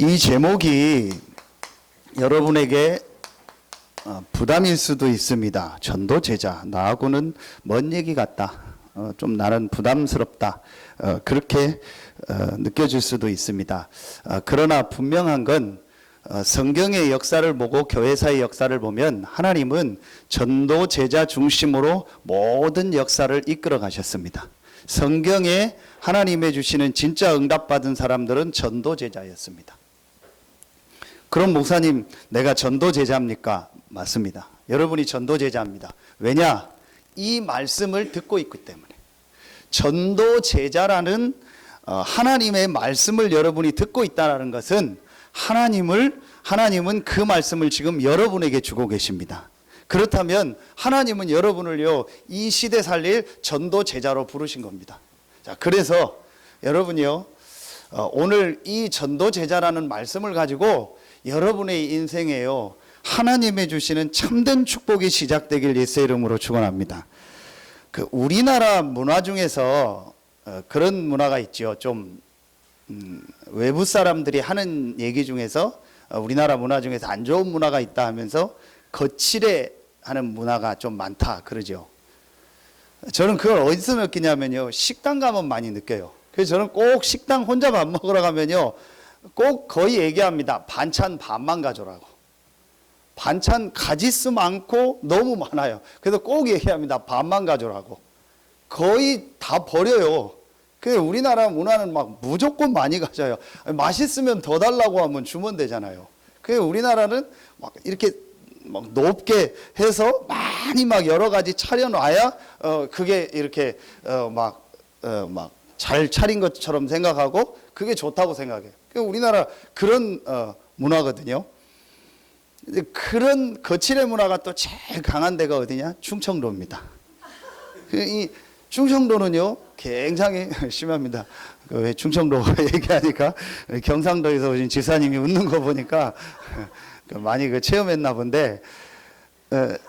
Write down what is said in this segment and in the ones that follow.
이 제목이 여러분에게 부담일 수도 있습니다. 전도 제자, 나하고는 먼 얘기 같다. 좀 나는 부담스럽다. 그렇게 느껴질 수도 있습니다. 그러나 분명한 건 성경의 역사를 보고 교회사의 역사를 보면 하나님은 전도 제자 중심으로 모든 역사를 이끌어 가셨습니다. 성경에 하나님의 주시는 진짜 응답받은 사람들은 전도 제자였습니다. 그럼 목사님, 내가 전도 제자입니까? 맞습니다. 여러분이 전도 제자입니다. 왜냐? 이 말씀을 듣고 있기 때문에. 전도 제자라는 하나님의 말씀을 여러분이 듣고 있다는 것은 하나님은 그 말씀을 지금 여러분에게 주고 계십니다. 그렇다면 하나님은 여러분을요, 이 시대 살릴 전도 제자로 부르신 겁니다. 자, 그래서 여러분이요, 오늘 이 전도 제자라는 말씀을 가지고 여러분의 인생에요, 하나님의 주시는 참된 축복이 시작되길 예수의 이름으로 축원합니다. 우리나라 문화 중에서 그런 문화가 있죠. 좀 외부 사람들이 하는 얘기 중에서 우리나라 문화 중에서 안 좋은 문화가 있다 하면서 거칠해 하는 문화가 좀 많다 그러죠. 저는 그걸 어디서 느끼냐면요, 식당 가면 많이 느껴요. 그래서 저는 꼭 식당 혼자 밥 먹으러 가면요, 꼭 거의 얘기합니다. 반찬 반만 가져라고. 반찬 가지수 많고 너무 많아요. 그래서 꼭 얘기합니다. 반만 가져라고. 거의 다 버려요. 그 우리나라 문화는 막 무조건 많이 가져요. 맛있으면 더 달라고 하면 주면 되잖아요. 그 우리나라는 막 이렇게 막 높게 해서 많이 막 여러 가지 차려놔야 그게 이렇게 막 잘 차린 것처럼 생각하고 그게 좋다고 생각해요. 우리나라 그런 문화거든요. 그런 거칠의 문화가 또 제일 강한 데가 어디냐? 충청도입니다. 이 충청도는요, 굉장히 심합니다. 왜 충청도 얘기하니까 경상도에서 오신 지사님이 웃는 거 보니까 많이 체험했나 본데,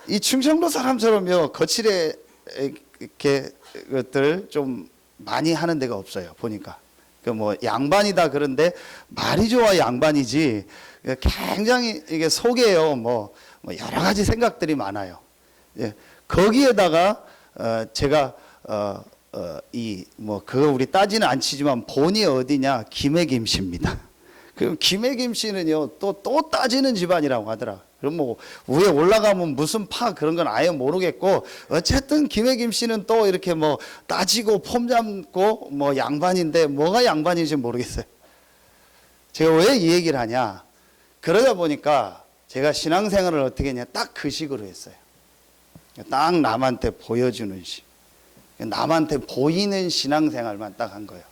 이 충청도 사람처럼요, 거칠의 이렇게 것들 좀 많이 하는 데가 없어요. 보니까. 뭐 양반이다 그런데 말이 좋아 양반이지, 굉장히 이게 속에요, 뭐 여러 가지 생각들이 많아요. 거기에다가 제가 그거 우리 따지는 않지만 본이 어디냐? 김해김씨입니다. 그럼 김해김씨는요, 또 따지는 집안이라고 하더라. 그럼 뭐 위에 올라가면 무슨 파 그런 건 아예 모르겠고, 어쨌든 김해김씨는 또 이렇게 뭐 따지고 폼 잡고 뭐 양반인데 뭐가 양반인지 모르겠어요. 제가 왜 이 얘기를 하냐? 그러다 보니까 제가 신앙생활을 어떻게 했냐? 딱 그 식으로 했어요. 딱 남한테 보여주는 식. 남한테 보이는 신앙생활만 딱 한 거예요.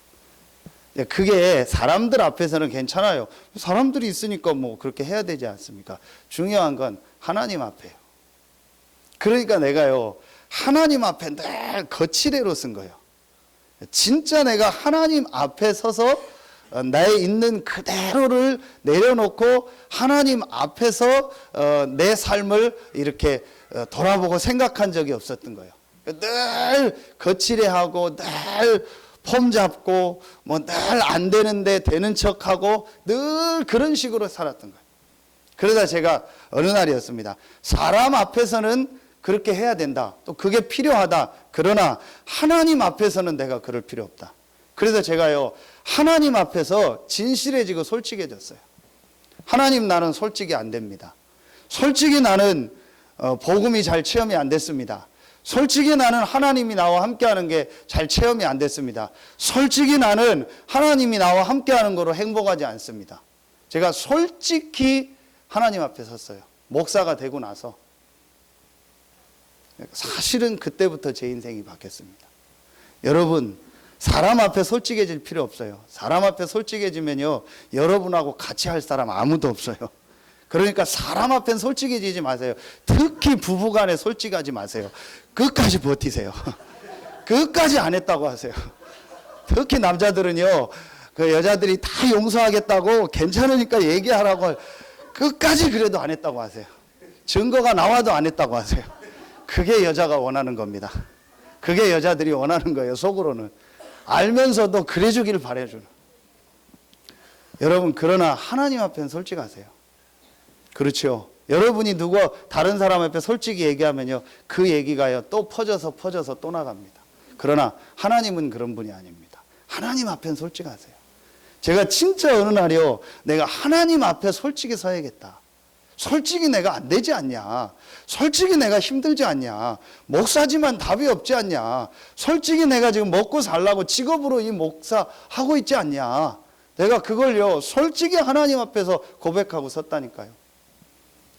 그게 사람들 앞에서는 괜찮아요. 사람들이 있으니까 뭐 그렇게 해야 되지 않습니까? 중요한 건 하나님 앞에요. 그러니까 내가요, 하나님 앞에 늘 거칠애로 쓴 거예요. 진짜 내가 하나님 앞에 서서 나의 있는 그대로를 내려놓고 하나님 앞에서 내 삶을 이렇게 돌아보고 생각한 적이 없었던 거예요. 늘 거칠애하고 늘 폼 잡고 뭐 늘 안 되는데 되는 척하고 늘 그런 식으로 살았던 거예요. 그러다 제가 어느 날이었습니다. 사람 앞에서는 그렇게 해야 된다. 또 그게 필요하다. 그러나 하나님 앞에서는 내가 그럴 필요 없다. 그래서 제가요, 하나님 앞에서 진실해지고 솔직해졌어요. 하나님, 나는 솔직히 안 됩니다. 솔직히 나는 복음이 잘 체험이 안 됐습니다. 솔직히 나는 하나님이 나와 함께하는 게 잘 체험이 안 됐습니다. 솔직히 나는 하나님이 나와 함께하는 거로 행복하지 않습니다. 제가 솔직히 하나님 앞에 섰어요. 목사가 되고 나서. 사실은 그때부터 제 인생이 바뀌었습니다. 여러분, 사람 앞에 솔직해질 필요 없어요. 사람 앞에 솔직해지면요, 여러분하고 같이 할 사람 아무도 없어요. 그러니까 사람 앞엔 솔직해지지 마세요. 특히 부부간에 솔직하지 마세요. 끝까지 버티세요. 끝까지 안 했다고 하세요. 특히 남자들은요, 그 여자들이 다 용서하겠다고 괜찮으니까 얘기하라고, 끝까지 그래도 안 했다고 하세요. 증거가 나와도 안 했다고 하세요. 그게 여자가 원하는 겁니다. 그게 여자들이 원하는 거예요. 속으로는 알면서도 그래주길 바라주는. 여러분, 그러나 하나님 앞에는 솔직하세요. 그렇죠. 여러분이 다른 사람 앞에 솔직히 얘기하면요, 그 얘기가요 또 퍼져서 또 나갑니다. 그러나 하나님은 그런 분이 아닙니다. 하나님 앞에는 솔직하세요. 제가 진짜 어느 날이요, 내가 하나님 앞에 솔직히 서야겠다. 솔직히 내가 안 되지 않냐, 솔직히 내가 힘들지 않냐, 목사지만 답이 없지 않냐, 솔직히 내가 지금 먹고 살라고 직업으로 이 목사 하고 있지 않냐, 내가 그걸요 솔직히 하나님 앞에서 고백하고 섰다니까요.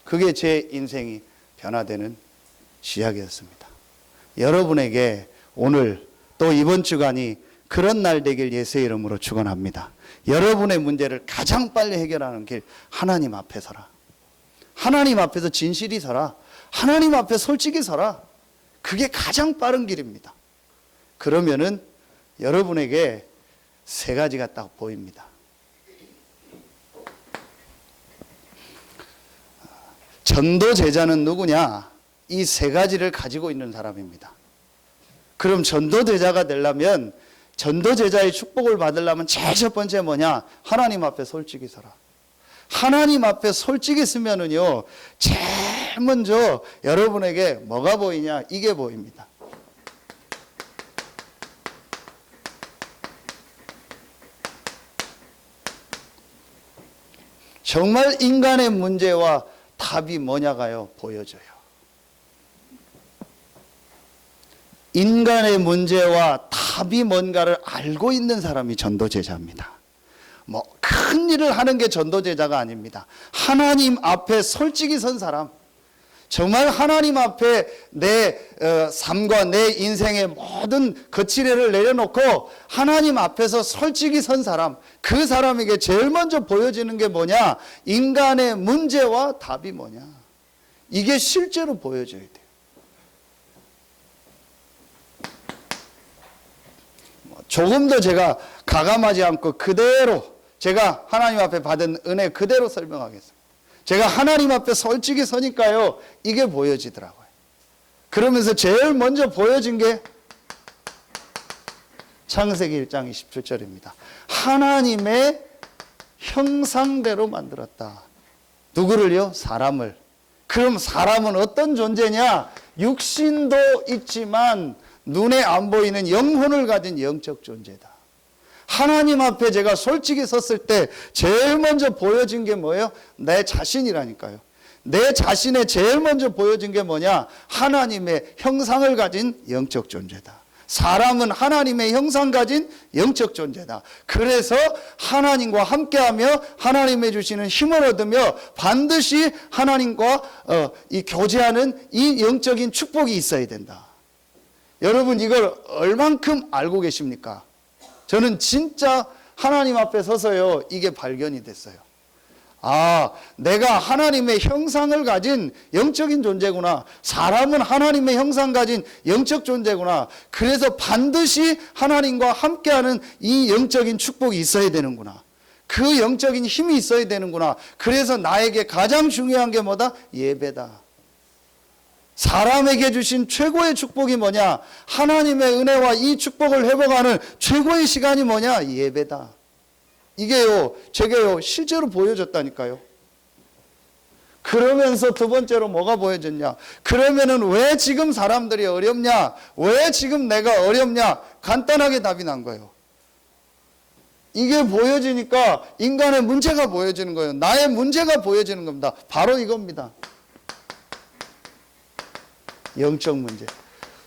그게 제 인생이 변화되는 시작이었습니다. 여러분에게 오늘 또 이번 주간이 그런 날 되길 예수의 이름으로 축원합니다. 여러분의 문제를 가장 빨리 해결하는 길, 하나님 앞에 서라. 하나님 앞에서 진실이 서라. 하나님 앞에 솔직히 서라. 그게 가장 빠른 길입니다. 그러면은 여러분에게 세 가지가 딱 보입니다. 전도 제자는 누구냐? 이 세 가지를 가지고 있는 사람입니다. 그럼 전도 제자가 되려면, 전도 제자의 축복을 받으려면 제일 첫 번째 뭐냐? 하나님 앞에 솔직히 서라. 하나님 앞에 솔직히 쓰면은요, 제일 먼저 여러분에게 뭐가 보이냐? 이게 보입니다. 정말 인간의 문제와 답이 뭐냐가요 보여져요. 인간의 문제와 답이 뭔가를 알고 있는 사람이 전도제자입니다. 뭐 큰 일을 하는 게 전도제자가 아닙니다. 하나님 앞에 솔직히 선 사람, 정말 하나님 앞에 내 삶과 내 인생의 모든 거치레를 내려놓고 하나님 앞에서 솔직히 선 사람, 그 사람에게 제일 먼저 보여지는 게 뭐냐? 인간의 문제와 답이 뭐냐? 이게 실제로 보여져야 돼요. 조금 더 제가 가감하지 않고 그대로 제가 하나님 앞에 받은 은혜 그대로 설명하겠습니다. 제가 하나님 앞에 솔직히 서니까요, 이게 보여지더라고요. 그러면서 제일 먼저 보여진 게 창세기 1장 27절입니다. 하나님의 형상대로 만들었다. 누구를요? 사람을. 그럼 사람은 어떤 존재냐? 육신도 있지만 눈에 안 보이는 영혼을 가진 영적 존재다. 하나님 앞에 제가 솔직히 섰을 때 제일 먼저 보여진 게 뭐예요? 내 자신이라니까요. 내 자신에 제일 먼저 보여진 게 뭐냐? 하나님의 형상을 가진 영적 존재다. 사람은 하나님의 형상 가진 영적 존재다. 그래서 하나님과 함께하며 하나님의 주시는 힘을 얻으며 반드시 하나님과 이 교제하는 이 영적인 축복이 있어야 된다. 여러분, 이걸 얼만큼 알고 계십니까? 저는 진짜 하나님 앞에 서서요, 이게 발견이 됐어요. 아, 내가 하나님의 형상을 가진 영적인 존재구나. 사람은 하나님의 형상 가진 영적 존재구나. 그래서 반드시 하나님과 함께하는 이 영적인 축복이 있어야 되는구나. 그 영적인 힘이 있어야 되는구나. 그래서 나에게 가장 중요한 게 뭐다? 예배다. 사람에게 주신 최고의 축복이 뭐냐? 하나님의 은혜와 이 축복을 회복하는 최고의 시간이 뭐냐? 예배다. 이게요, 제게요, 실제로 보여졌다니까요. 그러면서 두 번째로 뭐가 보여졌냐? 그러면은 왜 지금 사람들이 어렵냐? 왜 지금 내가 어렵냐? 간단하게 답이 난 거예요. 이게 보여지니까 인간의 문제가 보여지는 거예요. 나의 문제가 보여지는 겁니다. 바로 이겁니다. 영적 문제.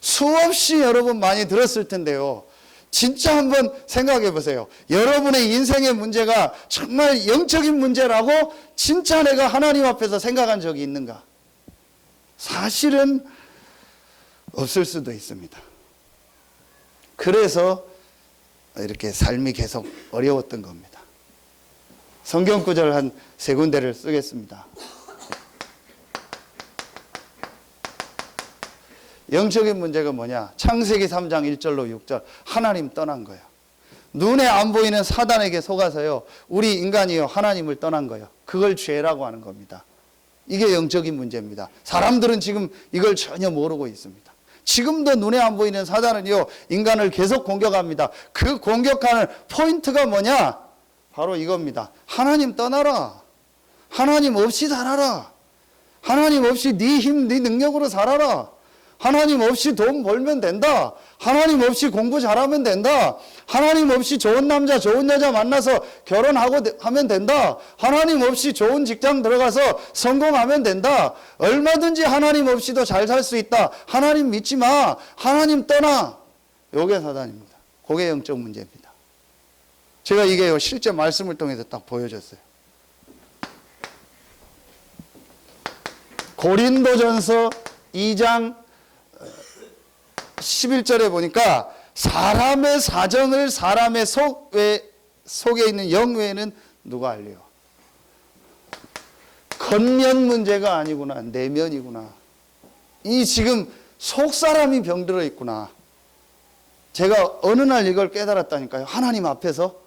수없이 여러분 많이 들었을 텐데요, 진짜 한번 생각해 보세요. 여러분의 인생의 문제가 정말 영적인 문제라고 진짜 내가 하나님 앞에서 생각한 적이 있는가? 사실은 없을 수도 있습니다. 그래서 이렇게 삶이 계속 어려웠던 겁니다. 성경 구절 한 세 군데를 쓰겠습니다. 영적인 문제가 뭐냐? 창세기 3장 1절로 6절. 하나님 떠난 거예요. 눈에 안 보이는 사단에게 속아서요, 우리 인간이요, 하나님을 떠난 거예요. 그걸 죄라고 하는 겁니다. 이게 영적인 문제입니다. 사람들은 지금 이걸 전혀 모르고 있습니다. 지금도 눈에 안 보이는 사단은요, 인간을 계속 공격합니다. 그 공격하는 포인트가 뭐냐? 바로 이겁니다. 하나님 떠나라. 하나님 없이 살아라. 하나님 없이 네 힘, 네 능력으로 살아라. 하나님 없이 돈 벌면 된다. 하나님 없이 공부 잘하면 된다. 하나님 없이 좋은 남자, 좋은 여자 만나서 결혼하고 하면 된다. 하나님 없이 좋은 직장 들어가서 성공하면 된다. 얼마든지 하나님 없이도 잘 살 수 있다. 하나님 믿지 마. 하나님 떠나. 요게 사단입니다. 그게 영적 문제입니다. 제가 이게 실제 말씀을 통해서 딱 보여줬어요. 고린도전서 2장 11절에 보니까 사람의 사정을 사람의 속에 있는 영 외에는 누가 알려요? 겉면 문제가 아니구나. 내면이구나. 이 지금 속 사람이 병들어 있구나. 제가 어느 날 이걸 깨달았다니까요. 하나님 앞에서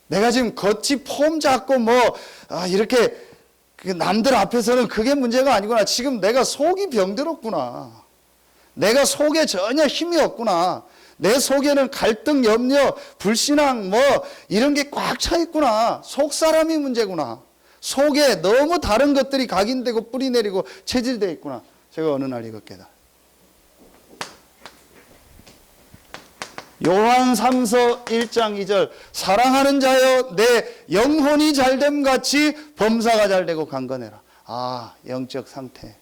내가 지금 겉이 폼 잡고 이렇게 남들 앞에서는 그게 문제가 아니구나. 지금 내가 속이 병들었구나. 내가 속에 전혀 힘이 없구나. 내 속에는 갈등, 염려, 불신앙 이런 게 꽉 차 있구나. 속 사람이 문제구나. 속에 너무 다른 것들이 각인되고 뿌리 내리고 체질되어 있구나. 제가 어느 날 이거 깨달아요. 요한 3서 1장 2절 사랑하는 자여 내 영혼이 잘됨 같이 범사가 잘되고 강건해라. 영적 상태.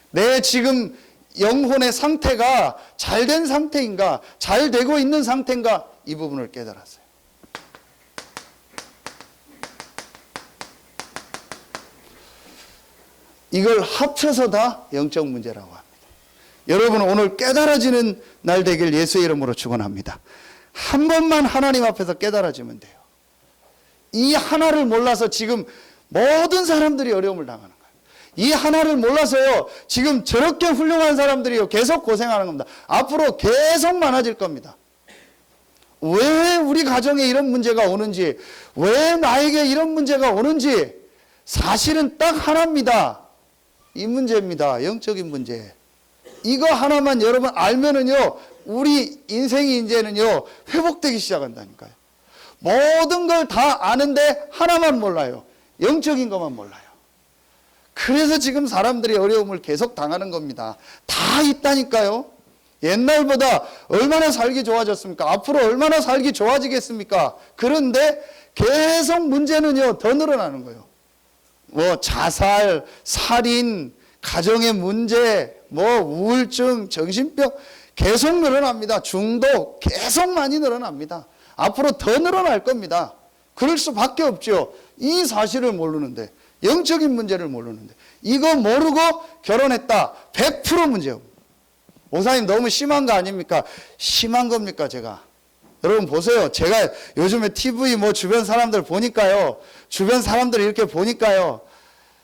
내 지금 영혼의 상태가 잘된 상태인가, 잘 되고 있는 상태인가, 이 부분을 깨달았어요. 이걸 합쳐서 다 영적 문제라고 합니다. 여러분 오늘 깨달아지는 날 되길 예수의 이름으로 축원합니다. 한 번만 하나님 앞에서 깨달아지면 돼요. 이 하나를 몰라서 지금 모든 사람들이 어려움을 당하는 거예요. 이 하나를 몰라서요, 지금 저렇게 훌륭한 사람들이요, 계속 고생하는 겁니다. 앞으로 계속 많아질 겁니다. 왜 우리 가정에 이런 문제가 오는지, 왜 나에게 이런 문제가 오는지, 사실은 딱 하나입니다. 이 문제입니다. 영적인 문제. 이거 하나만 여러분 알면은요, 우리 인생이 이제는요, 회복되기 시작한다니까요. 모든 걸 다 아는데 하나만 몰라요. 영적인 것만 몰라요. 그래서 지금 사람들이 어려움을 계속 당하는 겁니다. 다 있다니까요. 옛날보다 얼마나 살기 좋아졌습니까? 앞으로 얼마나 살기 좋아지겠습니까? 그런데 계속 문제는요, 더 늘어나는 거예요. 자살, 살인, 가정의 문제, 우울증, 정신병 계속 늘어납니다. 중독 계속 많이 늘어납니다. 앞으로 더 늘어날 겁니다. 그럴 수밖에 없죠. 이 사실을 모르는데, 영적인 문제를 모르는데, 이거 모르고 결혼했다. 100% 문제예요. 목사님 너무 심한 거 아닙니까? 심한 겁니까, 제가? 여러분 보세요. 제가 요즘에 TV 주변 사람들 보니까요. 주변 사람들 이렇게 보니까요.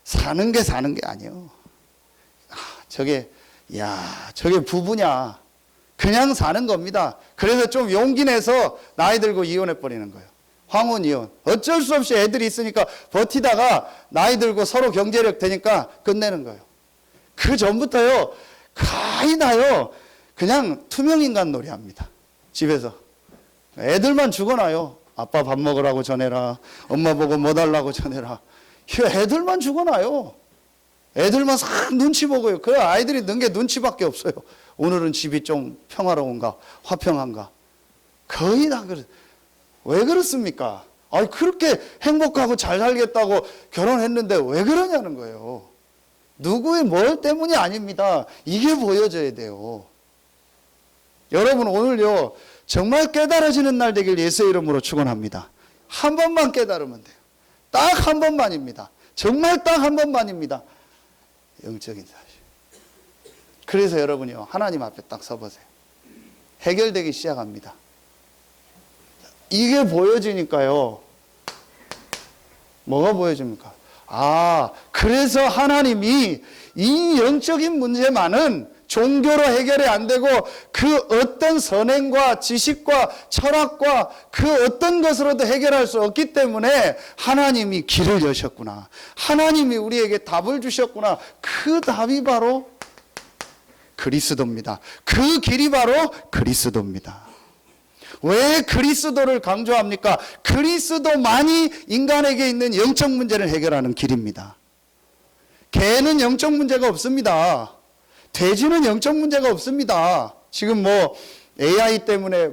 사는 게 아니에요. 저게 부부냐. 그냥 사는 겁니다. 그래서 좀 용기 내서 나이 들고 이혼해 버리는 거예요. 황혼 이혼. 어쩔 수 없이 애들이 있으니까 버티다가 나이 들고 서로 경제력 되니까 끝내는 거예요. 그 전부터요, 가히 다요, 그냥 투명인간 놀이 합니다. 집에서. 애들만 죽어놔요. 아빠 밥 먹으라고 전해라. 엄마 보고 뭐 달라고 전해라. 애들만 죽어놔요. 애들만 싹 눈치 보고요. 그 아이들이 는 게 눈치밖에 없어요. 오늘은 집이 좀 평화로운가, 화평한가. 거의 다 그래. 왜 그렇습니까? 그렇게 행복하고 잘 살겠다고 결혼했는데 왜 그러냐는 거예요. 누구의 뭘 때문이 아닙니다. 이게 보여져야 돼요. 여러분 오늘요, 정말 깨달아지는 날 되길 예수의 이름으로 축원합니다. 한 번만 깨달으면 돼요. 딱 한 번만입니다. 정말 딱 한 번만입니다. 영적인 사실. 그래서 여러분이요, 하나님 앞에 딱 서보세요. 해결되기 시작합니다. 이게 보여지니까요, 뭐가 보여집니까? 그래서 하나님이 이 영적인 문제만은 종교로 해결이 안 되고 그 어떤 선행과 지식과 철학과 그 어떤 것으로도 해결할 수 없기 때문에 하나님이 길을 여셨구나. 하나님이 우리에게 답을 주셨구나. 그 답이 바로 그리스도입니다. 그 길이 바로 그리스도입니다. 왜 그리스도를 강조합니까? 그리스도만이 인간에게 있는 영적 문제를 해결하는 길입니다. 개는 영적 문제가 없습니다. 돼지는 영적 문제가 없습니다. 지금 뭐 AI 때문에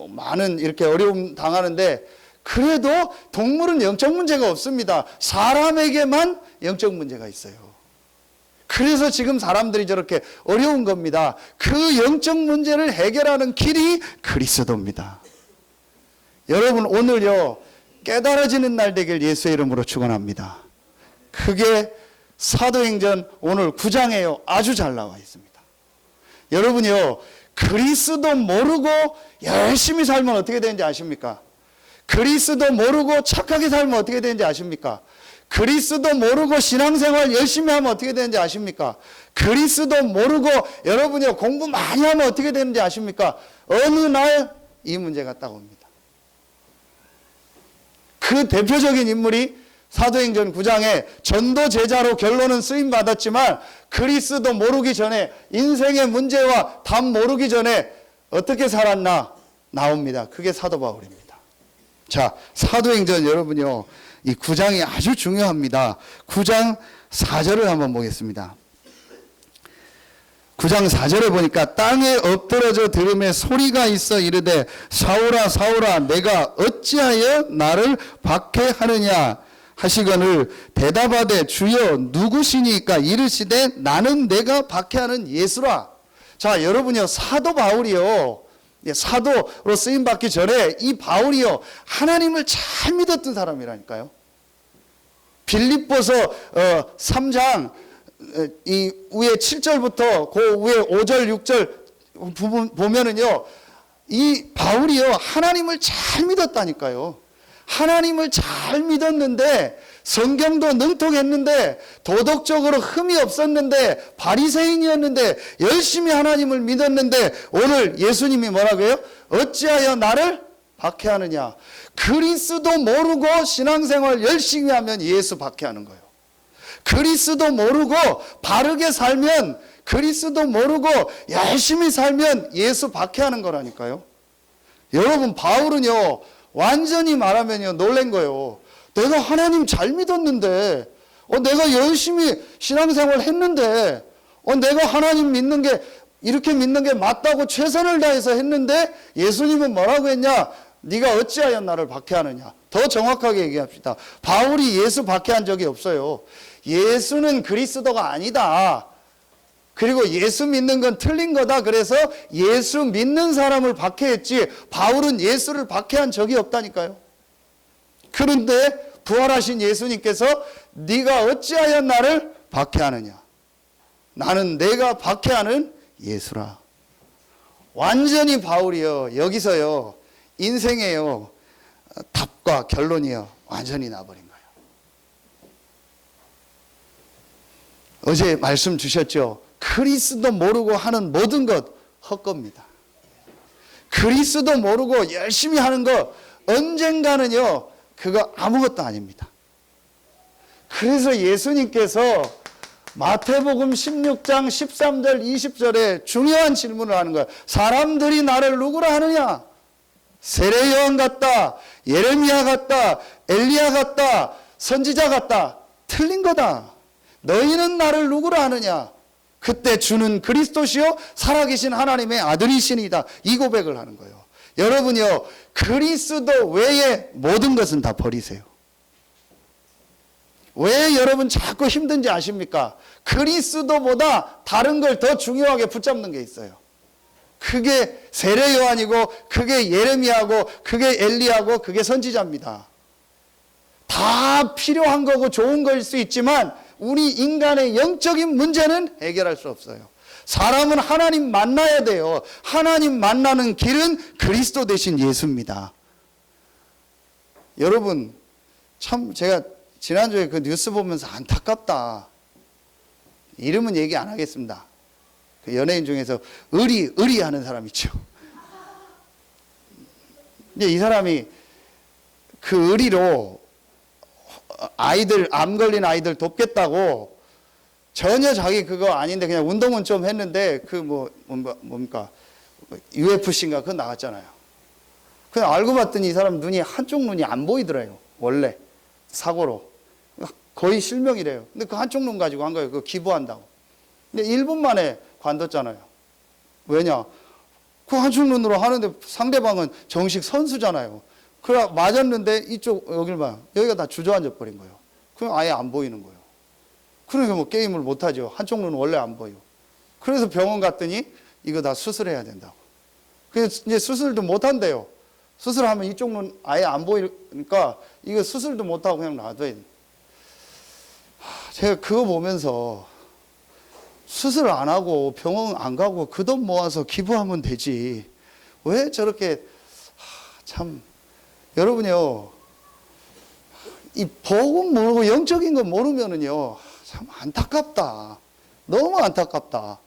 많은 이렇게 어려움 당하는데 그래도 동물은 영적 문제가 없습니다. 사람에게만 영적 문제가 있어요. 그래서 지금 사람들이 저렇게 어려운 겁니다. 그 영적 문제를 해결하는 길이 그리스도입니다. 여러분 오늘요 깨달아지는 날 되길 예수의 이름으로 축원합니다. 그게 사도행전 오늘 9장에요 아주 잘 나와 있습니다. 여러분요 그리스도 모르고 열심히 살면 어떻게 되는지 아십니까? 그리스도 모르고 착하게 살면 어떻게 되는지 아십니까? 그리스도 모르고 신앙생활 열심히 하면 어떻게 되는지 아십니까? 그리스도 모르고 여러분이 공부 많이 하면 어떻게 되는지 아십니까? 어느 날 이 문제가 딱 옵니다. 그 대표적인 인물이 사도행전 9장에 전도 제자로 결론은 쓰임 받았지만 그리스도 모르기 전에 인생의 문제와 답 모르기 전에 어떻게 살았나 나옵니다. 그게 사도 바울입니다. 자, 사도행전 여러분요 이 9장이 아주 중요합니다. 9장 4절을 한번 보겠습니다. 9장 4절에 보니까 땅에 엎드러져 들음에 소리가 있어 이르되 사울아 사울아 내가 어찌하여 나를 박해하느냐 하시거늘 대답하되 주여 누구시니까 이르시되 나는 내가 박해하는 예수라. 자 여러분요 사도 바울이요 사도로 쓰임받기 전에 이 바울이요 하나님을 잘 믿었던 사람이라니까요. 빌립보서 3장 이 위에 7절부터 그 위에 5절 6절 부분 보면은요 이 바울이요 하나님을 잘 믿었다니까요. 하나님을 잘 믿었는데 성경도 능통했는데 도덕적으로 흠이 없었는데 바리새인이었는데 열심히 하나님을 믿었는데 오늘 예수님이 뭐라고요? 어찌하여 나를 박해하느냐. 그리스도 모르고 신앙생활 열심히 하면 예수 박해하는 거예요. 그리스도 모르고 바르게 살면 그리스도 모르고 열심히 살면 예수 박해하는 거라니까요. 여러분 바울은요 완전히 말하면요 놀란 거예요. 내가 하나님 잘 믿었는데 내가 열심히 신앙생활 했는데 내가 하나님 믿는 게 이렇게 믿는 게 맞다고 최선을 다해서 했는데 예수님은 뭐라고 했냐? 네가 어찌하여 나를 박해하느냐. 더 정확하게 얘기합시다. 바울이 예수 박해한 적이 없어요. 예수는 그리스도가 아니다. 그리고 예수 믿는 건 틀린 거다. 그래서 예수 믿는 사람을 박해했지 바울은 예수를 박해한 적이 없다니까요. 그런데 부활하신 예수님께서 네가 어찌하여 나를 박해하느냐. 나는 내가 박해하는 예수라. 완전히 바울이요. 여기서요. 인생에요. 답과 결론이요. 완전히 나버린 거예요. 어제 말씀 주셨죠. 그리스도 모르고 하는 모든 것 헛겁니다. 그리스도 모르고 열심히 하는 거 언젠가는요. 그거 아무것도 아닙니다. 그래서 예수님께서 마태복음 16장 13절 20절에 중요한 질문을 하는 거예요. 사람들이 나를 누구라 하느냐? 세례 요한 같다, 예레미야 같다, 엘리야 같다, 선지자 같다. 틀린 거다. 너희는 나를 누구라 하느냐? 그때 주는 그리스도시요 살아계신 하나님의 아들이시니다. 이 고백을 하는 거예요. 여러분요 그리스도 외에 모든 것은 다 버리세요. 왜 여러분 자꾸 힘든지 아십니까? 그리스도보다 다른 걸 더 중요하게 붙잡는 게 있어요. 그게 세례 요한이고 그게 예레미야고 그게 엘리야고 그게 선지자입니다. 다 필요한 거고 좋은 거일 수 있지만 우리 인간의 영적인 문제는 해결할 수 없어요. 사람은 하나님 만나야 돼요. 하나님 만나는 길은 그리스도 대신 예수입니다. 여러분 참 제가 지난주에 그 뉴스 보면서 안타깝다. 이름은 얘기 안 하겠습니다. 그 연예인 중에서 의리 하는 사람 있죠. 근데 이 사람이 그 의리로 아이들 암 걸린 아이들 돕겠다고 전혀 자기 그거 아닌데 그냥 운동은 좀 했는데 그 뭡니까 UFC인가 그거 나왔잖아요. 그냥 알고 봤더니 이 사람 눈이 한쪽 눈이 안 보이더래요. 원래 사고로 거의 실명이래요. 근데 그 한쪽 눈 가지고 한 거예요. 그거 기부한다고. 근데 1분 만에 관뒀잖아요. 왜냐? 그 한쪽 눈으로 하는데 상대방은 정식 선수잖아요. 그래 맞았는데 이쪽 여길 봐. 여기가 다 주저앉아 버린 거예요. 그럼 아예 안 보이는 거예요. 그러니까 뭐 게임을 못 하죠. 한쪽 눈은 원래 안 보여. 그래서 병원 갔더니 이거 다 수술해야 된다고. 그래서 이제 수술도 못 한대요. 수술하면 이쪽 눈 아예 안 보이니까 이거 수술도 못 하고 그냥 놔둬야 돼. 제가 그거 보면서 수술 안 하고 병원 안 가고 그 돈 모아서 기부하면 되지. 왜 저렇게 참 여러분요. 이 복음 모르고 영적인 거 모르면은요. 참 안타깝다. 너무 안타깝다.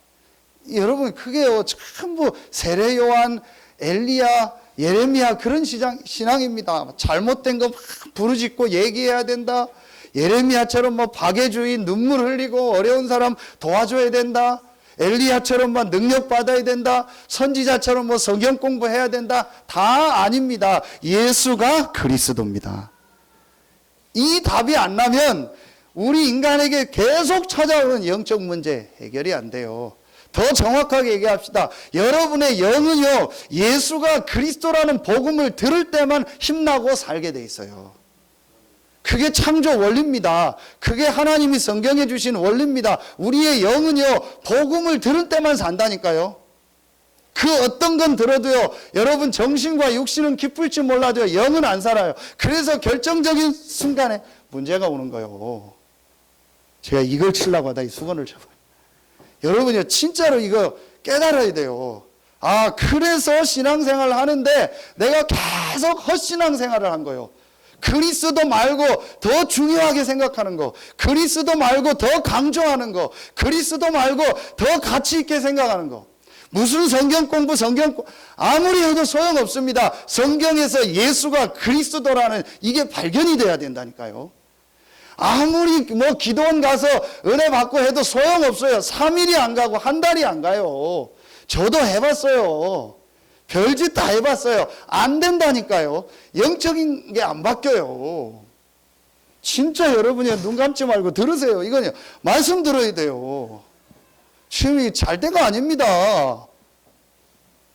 여러분 그게요. 전부 세례 요한, 엘리야, 예레미야 그런 신앙입니다. 잘못된 거 막 부르짖고 얘기해야 된다. 예레미야처럼 뭐 박해주의 눈물 흘리고 어려운 사람 도와줘야 된다. 엘리야처럼 막 능력 받아야 된다. 선지자처럼 뭐 성경 공부해야 된다. 다 아닙니다. 예수가 그리스도입니다. 이 답이 안 나면 우리 인간에게 계속 찾아오는 영적 문제 해결이 안 돼요. 더 정확하게 얘기합시다. 여러분의 영은요, 예수가 그리스도라는 복음을 들을 때만 힘나고 살게 돼 있어요. 그게 창조 원리입니다. 그게 하나님이 성경에 주신 원리입니다. 우리의 영은요, 복음을 들을 때만 산다니까요. 그 어떤 건 들어도요, 여러분 정신과 육신은 기쁠지 몰라도요, 영은 안 살아요. 그래서 결정적인 순간에 문제가 오는 거예요. 제가 이걸 치려고 하다 이 수건을 쳐봐요. 여러분요, 진짜로 이거 깨달아야 돼요. 아, 그래서 신앙생활을 하는데 내가 계속 헛신앙생활을 한 거예요. 그리스도 말고 더 중요하게 생각하는 거, 그리스도 말고 더 강조하는 거, 그리스도 말고 더 가치 있게 생각하는 거. 무슨 성경 공부, 아무리 해도 소용없습니다. 성경에서 예수가 그리스도라는 이게 발견이 돼야 된다니까요. 아무리 뭐 기도원 가서 은혜 받고 해도 소용없어요. 3일이 안 가고 한 달이 안 가요. 저도 해봤어요. 별짓 다 해봤어요. 안 된다니까요. 영적인 게 안 바뀌어요. 진짜 여러분이 눈 감지 말고 들으세요. 이거는 말씀 들어야 돼요. 지금 잘 때가 아닙니다.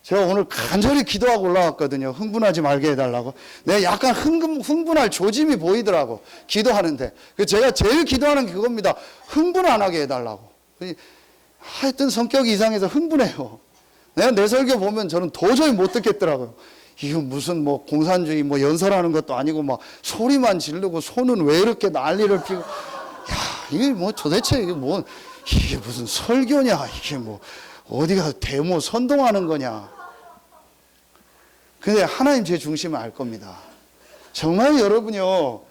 제가 오늘 간절히 기도하고 올라왔거든요. 흥분하지 말게 해달라고. 내가 약간 흥분할 조짐이 보이더라고. 기도하는데. 제가 제일 기도하는 게 그겁니다. 흥분 안 하게 해달라고. 하여튼 성격이 이상해서 흥분해요. 내가 내 설교 보면 저는 도저히 못 듣겠더라고요. 이거 무슨 뭐 공산주의 뭐 연설하는 것도 아니고 막 소리만 지르고 손은 왜 이렇게 난리를 피고. 야, 이게 뭐 도대체 이게 무슨 설교냐. 이게 뭐 어디가 데모 선동하는 거냐. 근데 하나님 제 중심을 알 겁니다. 정말 여러분요,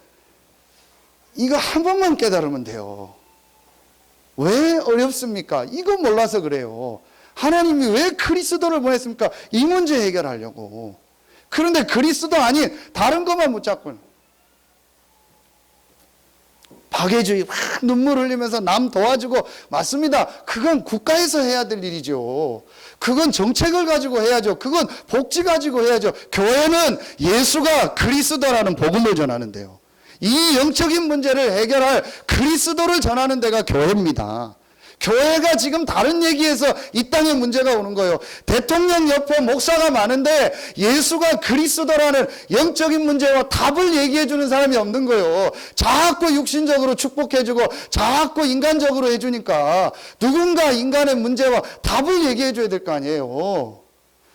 이거 한 번만 깨달으면 돼요. 왜 어렵습니까? 이거 몰라서 그래요. 하나님이 왜 그리스도를 보냈습니까? 이 문제 해결하려고. 그런데 그리스도 아닌 다른 것만 붙잡고 박해주의 막 눈물 흘리면서 남 도와주고, 맞습니다. 그건 국가에서 해야 될 일이죠. 그건 정책을 가지고 해야죠. 그건 복지 가지고 해야죠. 교회는 예수가 그리스도라는 복음을 전하는데요. 이 영적인 문제를 해결할 그리스도를 전하는 데가 교회입니다. 교회가 지금 다른 얘기에서 이 땅에 문제가 오는 거예요. 대통령 옆에 목사가 많은데 예수가 그리스도라는 영적인 문제와 답을 얘기해 주는 사람이 없는 거예요. 자꾸 육신적으로 축복해주고 자꾸 인간적으로 해주니까 누군가 인간의 문제와 답을 얘기해 줘야 될 거 아니에요.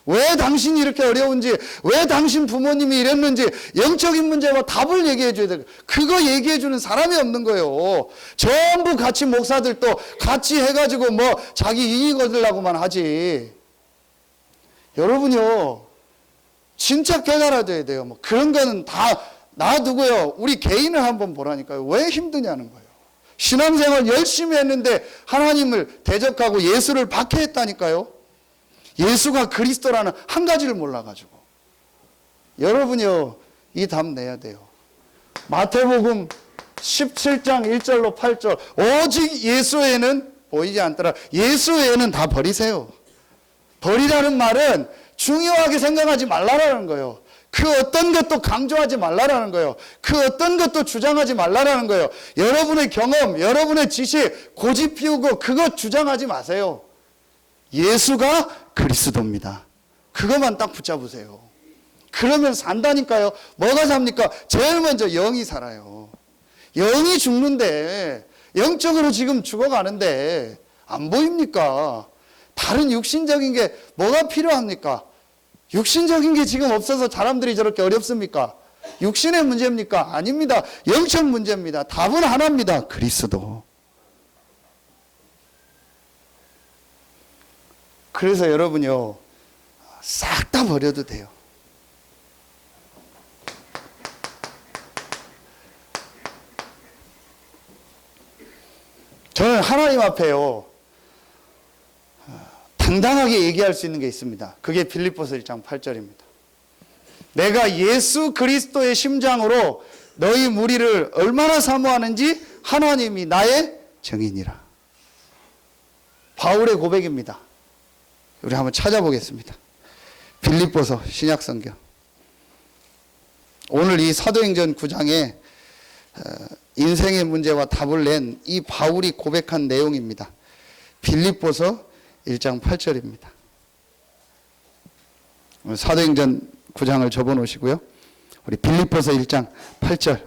왜 당신이 이렇게 어려운지, 왜 당신 부모님이 이랬는지 영적인 문제와 답을 얘기해 줘야 돼. 그거 얘기해 주는 사람이 없는 거예요. 전부 같이 목사들도 같이 해가지고 뭐 자기 이익 얻으려고만 하지. 여러분요, 진짜 깨달아야 돼요. 뭐 그런 거는 다 놔두고요, 우리 개인을 한번 보라니까요. 왜 힘드냐는 거예요. 신앙생활 열심히 했는데 하나님을 대적하고 예수를 박해했다니까요. 예수가 그리스도라는 한 가지를 몰라가지고. 여러분이요, 이 답 내야 돼요. 마태복음 17장 1절로 8절. 오직 예수 외에는 보이지 않더라. 예수 외에는 다 버리세요. 버리라는 말은 중요하게 생각하지 말라라는 거예요. 그 어떤 것도 강조하지 말라라는 거예요. 그 어떤 것도 주장하지 말라라는 거예요. 여러분의 경험, 여러분의 지식 고집 피우고 그것 주장하지 마세요. 예수가 그리스도입니다. 그것만 딱 붙잡으세요. 그러면 산다니까요. 뭐가 삽니까? 제일 먼저 영이 살아요. 영이 죽는데, 영적으로 지금 죽어가는데 안 보입니까? 다른 육신적인 게 뭐가 필요합니까? 육신적인 게 지금 없어서 사람들이 저렇게 어렵습니까? 육신의 문제입니까? 아닙니다. 영적 문제입니다. 답은 하나입니다. 그리스도. 그래서 여러분요, 싹 다 버려도 돼요. 저는 하나님 앞에요, 당당하게 얘기할 수 있는 게 있습니다. 그게 빌립보서 1장 8절입니다. 내가 예수 그리스도의 심장으로 너희 무리를 얼마나 사모하는지 하나님이 나의 증인이라. 바울의 고백입니다. 우리 한번 찾아보겠습니다. 빌립보서 신약성경. 오늘 이 사도행전 9장에 인생의 문제와 답을 낸 이 바울이 고백한 내용입니다. 빌립보서 1장 8절입니다. 사도행전 9장을 접어놓으시고요. 우리 빌립보서 1장 8절.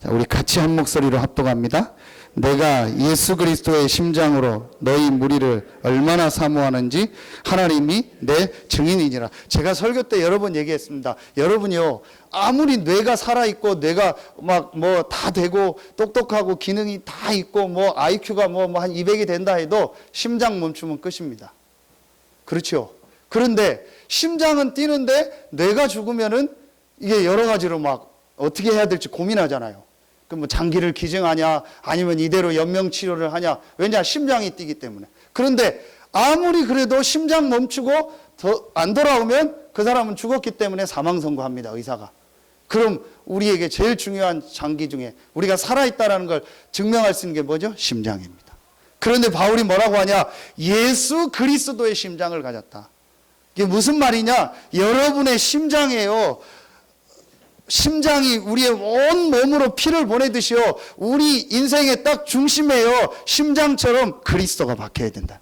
자, 우리 같이 한 목소리로 합독합니다. 내가 예수 그리스도의 심장으로 너희 무리를 얼마나 사모하는지 하나님이 내 증인이니라. 제가 설교 때 여러 번 얘기했습니다. 여러분이요, 아무리 뇌가 살아있고 뇌가 막 뭐 다 되고 똑똑하고 기능이 다 있고 뭐 IQ가 뭐 한 200이 된다 해도 심장 멈추면 끝입니다. 그렇죠? 그런데 심장은 뛰는데 뇌가 죽으면은 이게 여러 가지로 막 어떻게 해야 될지 고민하잖아요. 그 뭐 장기를 기증하냐 아니면 이대로 연명 치료를 하냐. 왜냐? 심장이 뛰기 때문에. 그런데 아무리 그래도 심장 멈추고 더 안 돌아오면 그 사람은 죽었기 때문에 사망 선고합니다. 의사가. 그럼 우리에게 제일 중요한 장기 중에 우리가 살아있다는 걸 증명할 수 있는 게 뭐죠? 심장입니다. 그런데 바울이 뭐라고 하냐? 예수 그리스도의 심장을 가졌다. 이게 무슨 말이냐? 여러분의 심장이에요. 심장이 우리의 온 몸으로 피를 보내듯이요, 우리 인생의 딱 중심에요, 심장처럼 그리스도가 박혀야 된다.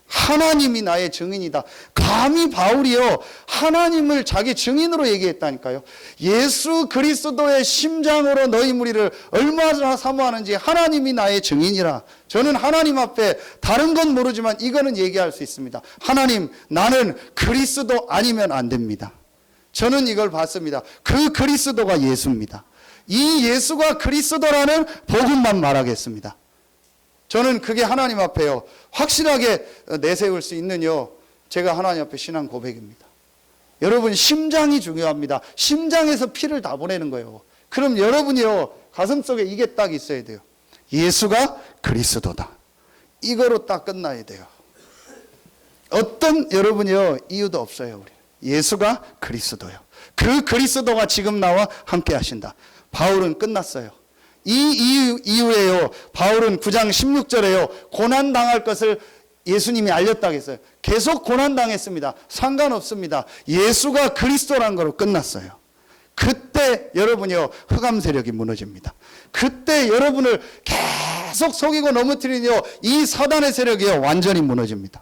하나님이 나의 증인이다. 감히 바울이요, 하나님을 자기 증인으로 얘기했다니까요. 예수 그리스도의 심장으로 너희 무리를 얼마나 사모하는지 하나님이 나의 증인이라. 저는 하나님 앞에 다른 건 모르지만 이거는 얘기할 수 있습니다. 하나님, 나는 그리스도 아니면 안 됩니다. 저는 이걸 봤습니다. 그 그리스도가 예수입니다. 이 예수가 그리스도라는 복음만 말하겠습니다. 저는 그게 하나님 앞에요, 확실하게 내세울 수 있는요, 제가 하나님 앞에 신앙 고백입니다. 여러분, 심장이 중요합니다. 심장에서 피를 다 보내는 거예요. 그럼 여러분이요, 가슴속에 이게 딱 있어야 돼요. 예수가 그리스도다. 이거로 딱 끝나야 돼요. 어떤 여러분이요, 이유도 없어요. 우리 예수가 그리스도요. 그 그리스도가 지금 나와 함께 하신다. 바울은 끝났어요. 이 이후에요, 바울은 9장 16절에요, 고난당할 것을 예수님이 알렸다고 했어요. 계속 고난당했습니다. 상관없습니다. 예수가 그리스도라는 거로 끝났어요. 그때 여러분이요, 흑암 세력이 무너집니다. 그때 여러분을 계속 속이고 넘어뜨리는 이 사단의 세력이요, 완전히 무너집니다.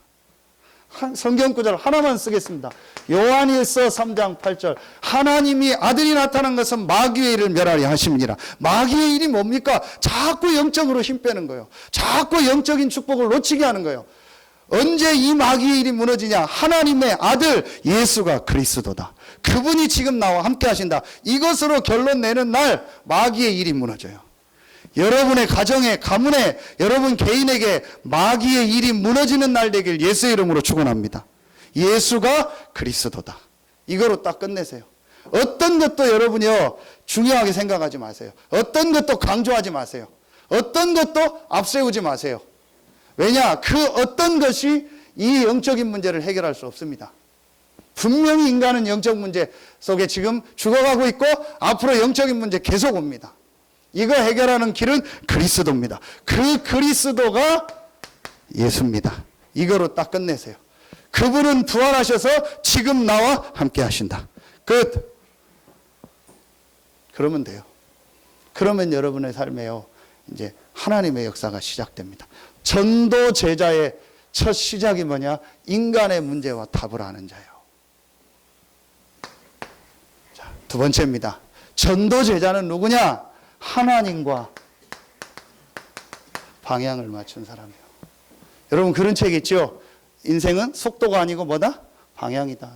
성경 구절 하나만 쓰겠습니다. 요한일서 3장 8절. 하나님이 아들이 나타난 것은 마귀의 일을 멸하려 하심이니라. 마귀의 일이 뭡니까? 자꾸 영적으로 힘 빼는 거예요. 자꾸 영적인 축복을 놓치게 하는 거예요. 언제 이 마귀의 일이 무너지냐? 하나님의 아들 예수가 그리스도다. 그분이 지금 나와 함께 하신다. 이것으로 결론 내는 날 마귀의 일이 무너져요. 여러분의 가정에, 가문에, 여러분 개인에게 마귀의 일이 무너지는 날 되길 예수의 이름으로 축원합니다. 예수가 그리스도다. 이거로 딱 끝내세요. 어떤 것도 여러분이요, 중요하게 생각하지 마세요. 어떤 것도 강조하지 마세요. 어떤 것도 앞세우지 마세요. 왜냐? 그 어떤 것이 이 영적인 문제를 해결할 수 없습니다. 분명히 인간은 영적 문제 속에 지금 죽어가고 있고 앞으로 영적인 문제 계속 옵니다. 이거 해결하는 길은 그리스도입니다. 그 그리스도가 예수입니다. 이거로 딱 끝내세요. 그분은 부활하셔서 지금 나와 함께 하신다. 끝. 그러면 돼요. 그러면 여러분의 삶에요, 이제 하나님의 역사가 시작됩니다. 전도 제자의 첫 시작이 뭐냐? 인간의 문제와 답을 아는 자예요. 자, 두 번째입니다. 전도 제자는 누구냐? 하나님과 방향을 맞춘 사람이에요. 여러분 그런 책 있죠? 인생은 속도가 아니고 뭐다? 방향이다.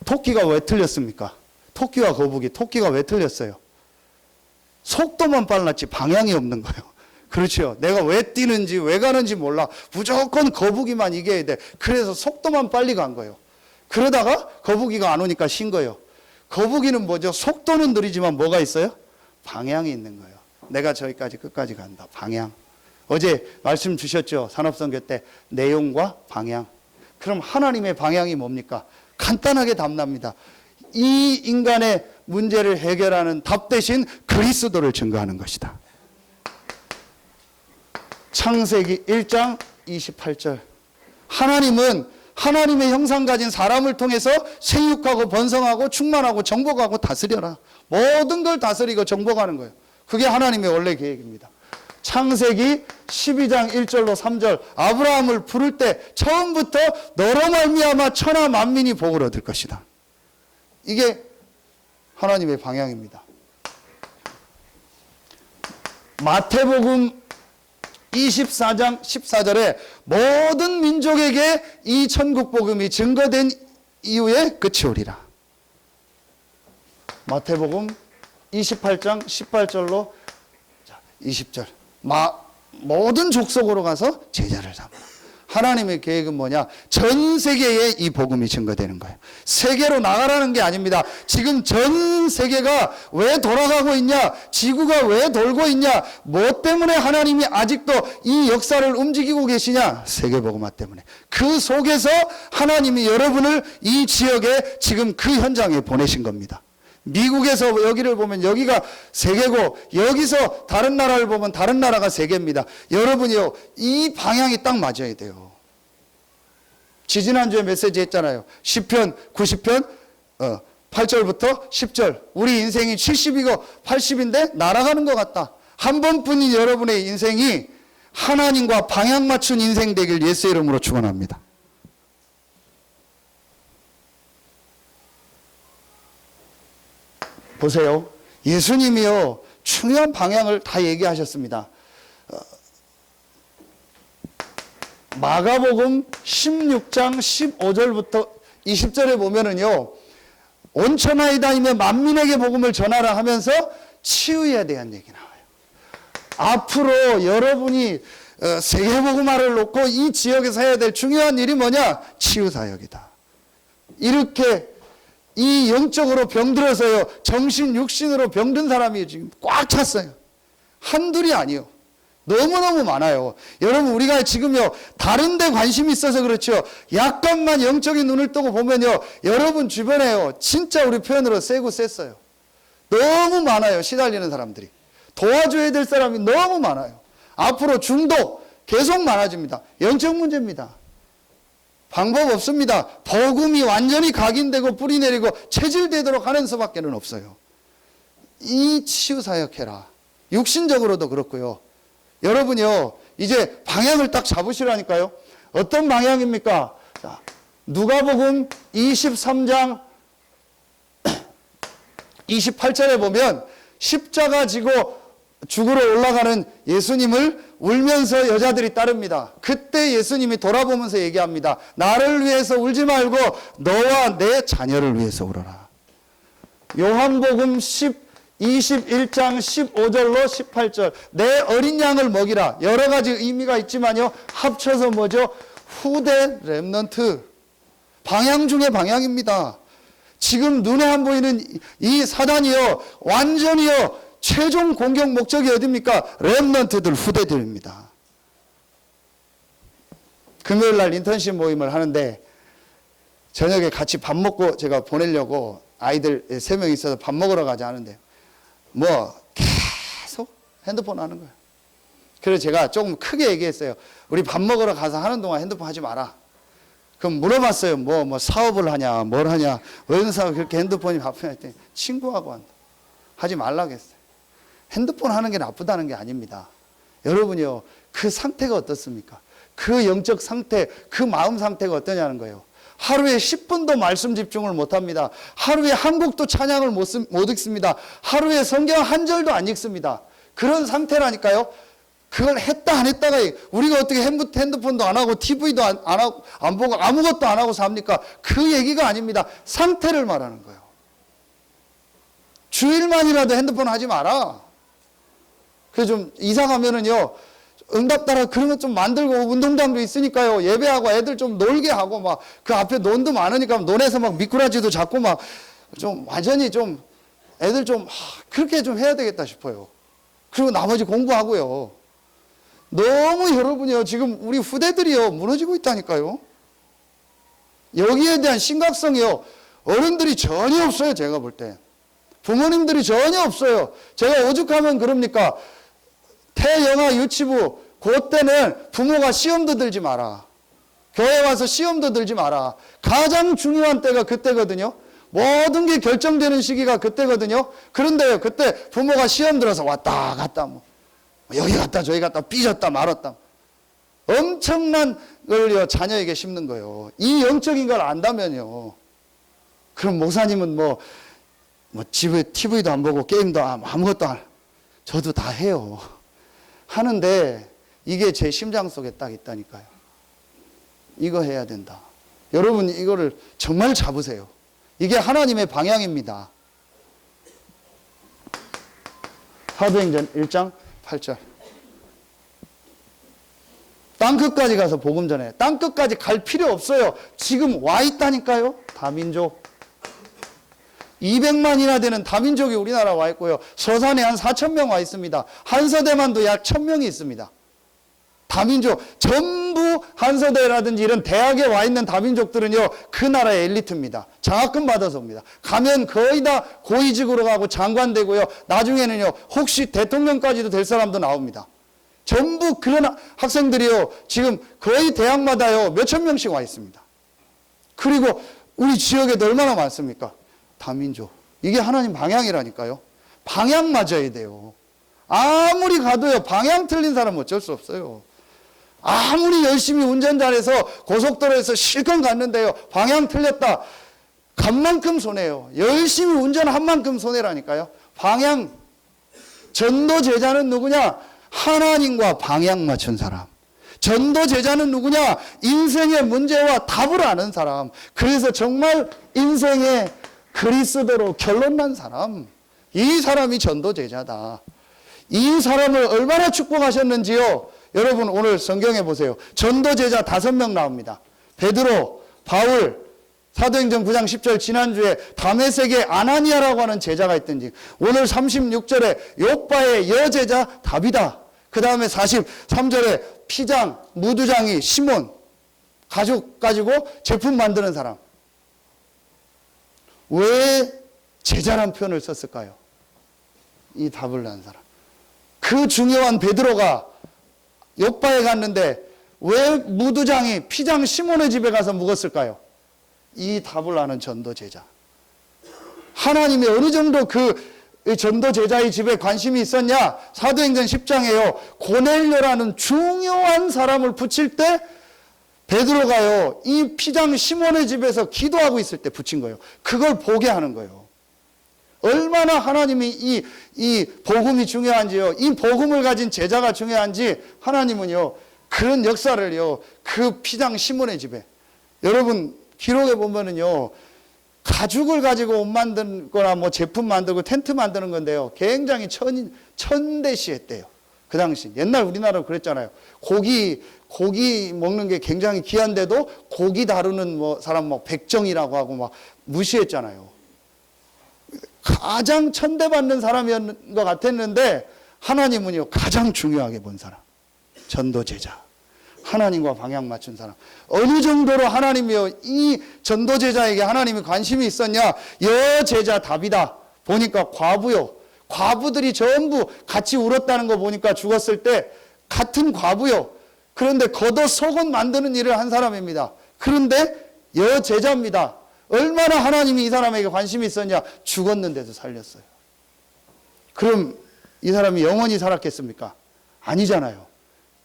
토끼가 왜 틀렸습니까? 토끼와 거북이, 토끼가 왜 틀렸어요? 속도만 빨랐지 방향이 없는 거예요. 그렇죠. 내가 왜 뛰는지 왜 가는지 몰라. 무조건 거북이만 이겨야 돼. 그래서 속도만 빨리 간 거예요. 그러다가 거북이가 안 오니까 쉰 거예요. 거북이는 뭐죠? 속도는 느리지만 뭐가 있어요? 방향이 있는 거예요. 내가 저기까지 끝까지 간다. 방향. 어제 말씀 주셨죠? 산업선교 때 내용과 방향. 그럼 하나님의 방향이 뭡니까? 간단하게 답납니다. 이 인간의 문제를 해결하는 답 대신 그리스도를 증거하는 것이다. 창세기 1장 28절. 하나님은 하나님의 형상 가진 사람을 통해서 생육하고 번성하고 충만하고 정복하고 다스려라. 모든 걸 다스리고 정복하는 거예요. 그게 하나님의 원래 계획입니다. 창세기 12장 1절로 3절. 아브라함을 부를 때 처음부터 너로 말미암아 천하 만민이 복을 얻을 것이다. 이게 하나님의 방향입니다. 마태복음 24장 14절에 모든 민족에게 이 천국 복음이 증거된 이후에 끝이 오리라. 마태복음 28장 18절로 20절. 모든 족속으로 가서 제자를 삼으라. 하나님의 계획은 뭐냐? 전 세계에 이 복음이 증거되는 거예요. 세계로 나가라는 게 아닙니다. 지금 전 세계가 왜 돌아가고 있냐? 지구가 왜 돌고 있냐? 뭐 때문에 하나님이 아직도 이 역사를 움직이고 계시냐? 세계복음화 때문에. 그 속에서 하나님이 여러분을 이 지역에 지금 그 현장에 보내신 겁니다. 미국에서 여기를 보면 여기가 세계고 여기서 다른 나라를 보면 다른 나라가 세계입니다. 여러분이요, 이 방향이 딱 맞아야 돼요. 지지난주에 메시지 했잖아요. 시편 90편 8절부터 10절. 우리 인생이 70이고 80인데 날아가는 것 같다. 한 번뿐인 여러분의 인생이 하나님과 방향 맞춘 인생 되길 예수 이름으로 축원합니다. 보세요. 예수님이요, 중요한 방향을 다 얘기하셨습니다. 마가복음 16장 15절부터 20절에 보면은요, 온 천하에 다니며 만민에게 복음을 전하라 하면서 치유에 대한 얘기 나와요. 앞으로 여러분이 세계복음화를 놓고 이 지역에서 해야 될 중요한 일이 뭐냐? 치유사역이다. 이렇게 이 영적으로 병들어서요, 정신, 육신으로 병든 사람이 지금 꽉 찼어요. 한둘이 아니요. 너무너무 많아요. 여러분, 우리가 지금요, 다른 데 관심이 있어서 그렇죠. 약간만 영적인 눈을 뜨고 보면요, 여러분 주변에요, 진짜 우리 표현으로 세고 셌어요. 너무 많아요, 시달리는 사람들이. 도와줘야 될 사람이 너무 많아요. 앞으로 중독 계속 많아집니다. 영적 문제입니다. 방법 없습니다. 복음이 완전히 각인되고 뿌리 내리고 체질되도록 하는 수밖에는 없어요. 이 치유사역해라. 육신적으로도 그렇고요. 여러분이요, 이제 방향을 딱 잡으시라니까요. 어떤 방향입니까? 자, 누가복음 23장 28절에 보면 십자가 지고 죽으러 올라가는 예수님을 울면서 여자들이 따릅니다. 그때 예수님이 돌아보면서 얘기합니다. 나를 위해서 울지 말고 너와 내 자녀를 위해서 울어라. 요한복음 21장 15절로 18절. 내 어린 양을 먹이라. 여러 가지 의미가 있지만요, 합쳐서 뭐죠? 후대 렘넌트. 방향 중에 방향입니다. 지금 눈에 안 보이는 이 사단이요, 완전히요, 최종 공격 목적이 어디입니까? 렘넌트들, 후대들입니다. 금요일 날 인턴십 모임을 하는데 저녁에 같이 밥 먹고 제가 보내려고 아이들 3명 있어서 밥 먹으러 가자 하는데 뭐 계속 핸드폰 하는 거예요. 그래서 제가 조금 크게 얘기했어요. 우리 밥 먹으러 가서 하는 동안 핸드폰 하지 마라. 그럼 물어봤어요. 뭐 사업을 하냐, 뭘 하냐. 어디서 그렇게 핸드폰이 바쁘냐 했더니 친구하고 한다. 하지 말라고 했어요. 핸드폰 하는 게 나쁘다는 게 아닙니다. 여러분이요, 그 상태가 어떻습니까? 그 영적 상태, 그 마음 상태가 어떠냐는 거예요. 하루에 10분도 말씀 집중을 못 합니다. 하루에 한 곡도 찬양을 못 읽습니다. 하루에 성경 한 절도 안 읽습니다. 그런 상태라니까요. 그걸 했다 안 했다가 우리가 어떻게 핸드폰도 안 하고 TV도 안 보고 아무것도 안 하고 삽니까? 그 얘기가 아닙니다. 상태를 말하는 거예요. 주일만이라도 핸드폰 하지 마라. 그래서 좀 이사 가면은요, 응답 따라 그런 거 좀 만들고 운동장도 있으니까요. 예배하고 애들 좀 놀게 하고 막 그 앞에 논도 많으니까 논에서 막 미꾸라지도 잡고 막 좀 완전히 좀 애들 좀 그렇게 좀 해야 되겠다 싶어요. 그리고 나머지 공부하고요. 너무 여러분이요, 지금 우리 후대들이요, 무너지고 있다니까요. 여기에 대한 심각성이요, 어른들이 전혀 없어요. 제가 볼 때. 부모님들이 전혀 없어요. 제가 오죽하면 그럽니까? 태영아 유치부 그때는 부모가 시험도 들지 마라. 교회 와서 시험도 들지 마라. 가장 중요한 때가 그때거든요. 모든 게 결정되는 시기가 그때거든요. 그런데 그때 부모가 시험 들어서 왔다 갔다 뭐 여기 갔다 저기 갔다 삐졌다 말았다. 엄청난 걸요 자녀에게 심는 거예요. 이 영적인 걸 안다면요. 그럼 목사님은 뭐 집에 TV도 안 보고 게임도 아무것도 안, 저도 다 해요. 하는데 이게 제 심장 속에 딱 있다니까요. 이거 해야 된다. 여러분 이거를 정말 잡으세요. 이게 하나님의 방향입니다. 사도행전 1장 8절. 땅끝까지 가서 복음 전해. 땅끝까지 갈 필요 없어요. 지금 와 있다니까요. 다민족. 200만이나 되는 다민족이 우리나라 와 있고요. 서산에 한 4,000명 와 있습니다. 한서대만도 약 1,000명이 있습니다. 다민족, 전부 한서대라든지 이런 대학에 와 있는 다민족들은요, 그 나라의 엘리트입니다. 장학금 받아서 옵니다. 가면 거의 다 고위직으로 가고 장관 되고요. 나중에는요, 혹시 대통령까지도 될 사람도 나옵니다. 전부 그런 학생들이요, 지금 거의 대학마다요, 몇천 명씩 와 있습니다. 그리고 우리 지역에도 얼마나 많습니까? 다민족. 이게 하나님 방향이라니까요. 방향 맞아야 돼요. 아무리 가도요, 방향 틀린 사람은 어쩔 수 없어요. 아무리 열심히 운전 잘해서 고속도로에서 실컷 갔는데요, 방향 틀렸다. 간 만큼 손해요. 열심히 운전한 만큼 손해라니까요. 방향. 전도 제자는 누구냐? 하나님과 방향 맞춘 사람. 전도 제자는 누구냐? 인생의 문제와 답을 아는 사람. 그래서 정말 인생의 그리스도로 결론 난 사람. 이 사람이 전도 제자다. 이 사람을 얼마나 축복하셨는지요. 여러분 오늘 성경에 보세요. 전도 제자 5명 나옵니다. 베드로, 바울, 사도행전 9장 10절 지난주에 다메섹에 아나니아라고 하는 제자가 있든지, 오늘 36절에 요바의 여제자 다비다. 그 다음에 43절에 피장, 무두장이 시몬, 가죽 가지고 제품 만드는 사람. 왜 제자란 표현을 썼을까요? 이 답을 난 사람. 그 중요한 베드로가 요바에 갔는데 왜 무두장이 피장 시몬의 집에 가서 묵었을까요? 이 답을 아는 전도 제자. 하나님이 어느 정도 그 전도 제자의 집에 관심이 있었냐? 사도행전 10장에요. 고넬료라는 중요한 사람을 붙일 때 베드로가요, 이 피장 시몬의 집에서 기도하고 있을 때 붙인 거예요. 그걸 보게 하는 거예요. 얼마나 하나님이 이 복음이 중요한지요, 이 복음을 가진 제자가 중요한지 하나님은요, 그런 역사를요, 그 피장 시몬의 집에, 여러분 기록에 보면은요, 가죽을 가지고 옷 만드거나 뭐 제품 만들고 텐트 만드는 건데요, 굉장히 천대시했대요. 그 당시 옛날 우리나라 그랬잖아요. 고기 먹는 게 굉장히 귀한데도 고기 다루는 뭐 사람 뭐 백정이라고 하고 막 무시했잖아요. 가장 천대받는 사람이었는 것 같았는데 하나님은요, 가장 중요하게 본 사람. 전도 제자. 하나님과 방향 맞춘 사람. 어느 정도로 하나님이요, 이 전도 제자에게 하나님이 관심이 있었냐? 여제자 다비다. 보니까 과부요. 과부들이 전부 같이 울었다는 거 보니까 죽었을 때 같은 과부요. 그런데 겉옷 속옷 만드는 일을 한 사람입니다. 그런데 여제자입니다. 얼마나 하나님이 이 사람에게 관심이 있었냐? 죽었는데도 살렸어요. 그럼 이 사람이 영원히 살았겠습니까? 아니잖아요.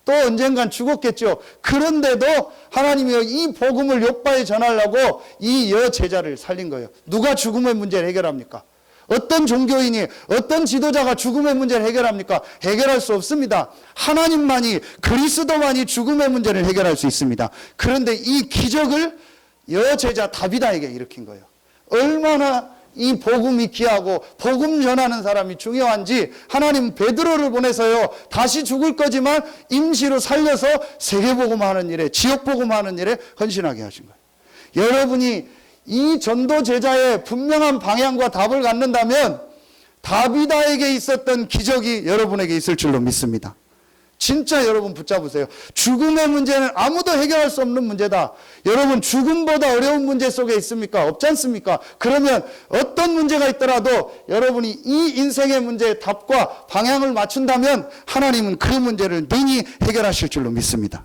또 언젠간 죽었겠죠. 그런데도 하나님이 이 복음을 욥바에 전하려고 이 여제자를 살린 거예요. 누가 죽음의 문제를 해결합니까? 어떤 종교인이, 어떤 지도자가 죽음의 문제를 해결합니까? 해결할 수 없습니다. 하나님만이, 그리스도만이 죽음의 문제를 해결할 수 있습니다. 그런데 이 기적을 여제자 다비다에게 일으킨 거예요. 얼마나 이 복음이 귀하고 복음 전하는 사람이 중요한지 하나님 베드로를 보내서요, 다시 죽을 거지만 임시로 살려서 세계복음하는 일에, 지역복음하는 일에 헌신하게 하신 거예요. 여러분이 이 전도 제자의 분명한 방향과 답을 갖는다면 다비다에게 있었던 기적이 여러분에게 있을 줄로 믿습니다. 진짜 여러분 붙잡으세요. 죽음의 문제는 아무도 해결할 수 없는 문제다. 여러분, 죽음보다 어려운 문제 속에 있습니까? 없지 않습니까? 그러면 어떤 문제가 있더라도 여러분이 이 인생의 문제의 답과 방향을 맞춘다면 하나님은 그 문제를 능히 해결하실 줄로 믿습니다.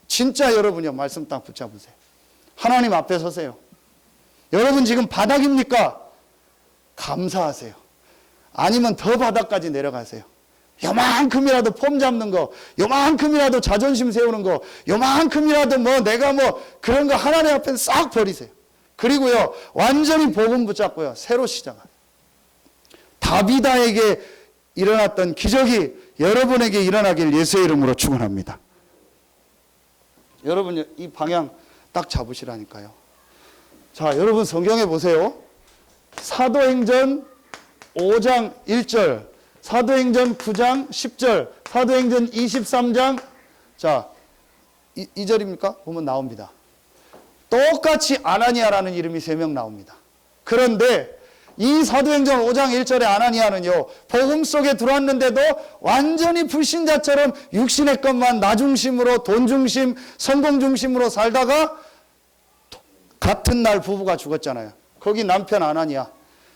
진짜 여러분이요, 말씀 딱 붙잡으세요. 하나님 앞에 서세요. 여러분 지금 바닥입니까? 감사하세요. 아니면 더 바닥까지 내려가세요. 요만큼이라도 폼 잡는 거, 요만큼이라도 자존심 세우는 거, 요만큼이라도 내가 그런 거 하나님 앞에 싹 버리세요. 그리고요, 완전히 복음 붙잡고요, 새로 시작하세요. 다비다에게 일어났던 기적이 여러분에게 일어나길 예수의 이름으로 축원합니다. 여러분 이 방향 딱 잡으시라니까요. 자, 여러분 성경에 보세요. 사도행전 5장 1절, 사도행전 9장 10절, 사도행전 23장, 자, 2절입니까? 보면 나옵니다. 똑같이 아나니아라는 이름이 3명 나옵니다. 그런데 이 사도행전 5장 1절의 아나니아는요, 복음 속에 들어왔는데도 완전히 불신자처럼 육신의 것만 나 중심으로, 돈 중심, 성공 중심으로 살다가 같은 날 부부가 죽었잖아요. 거기 남편 아나니아.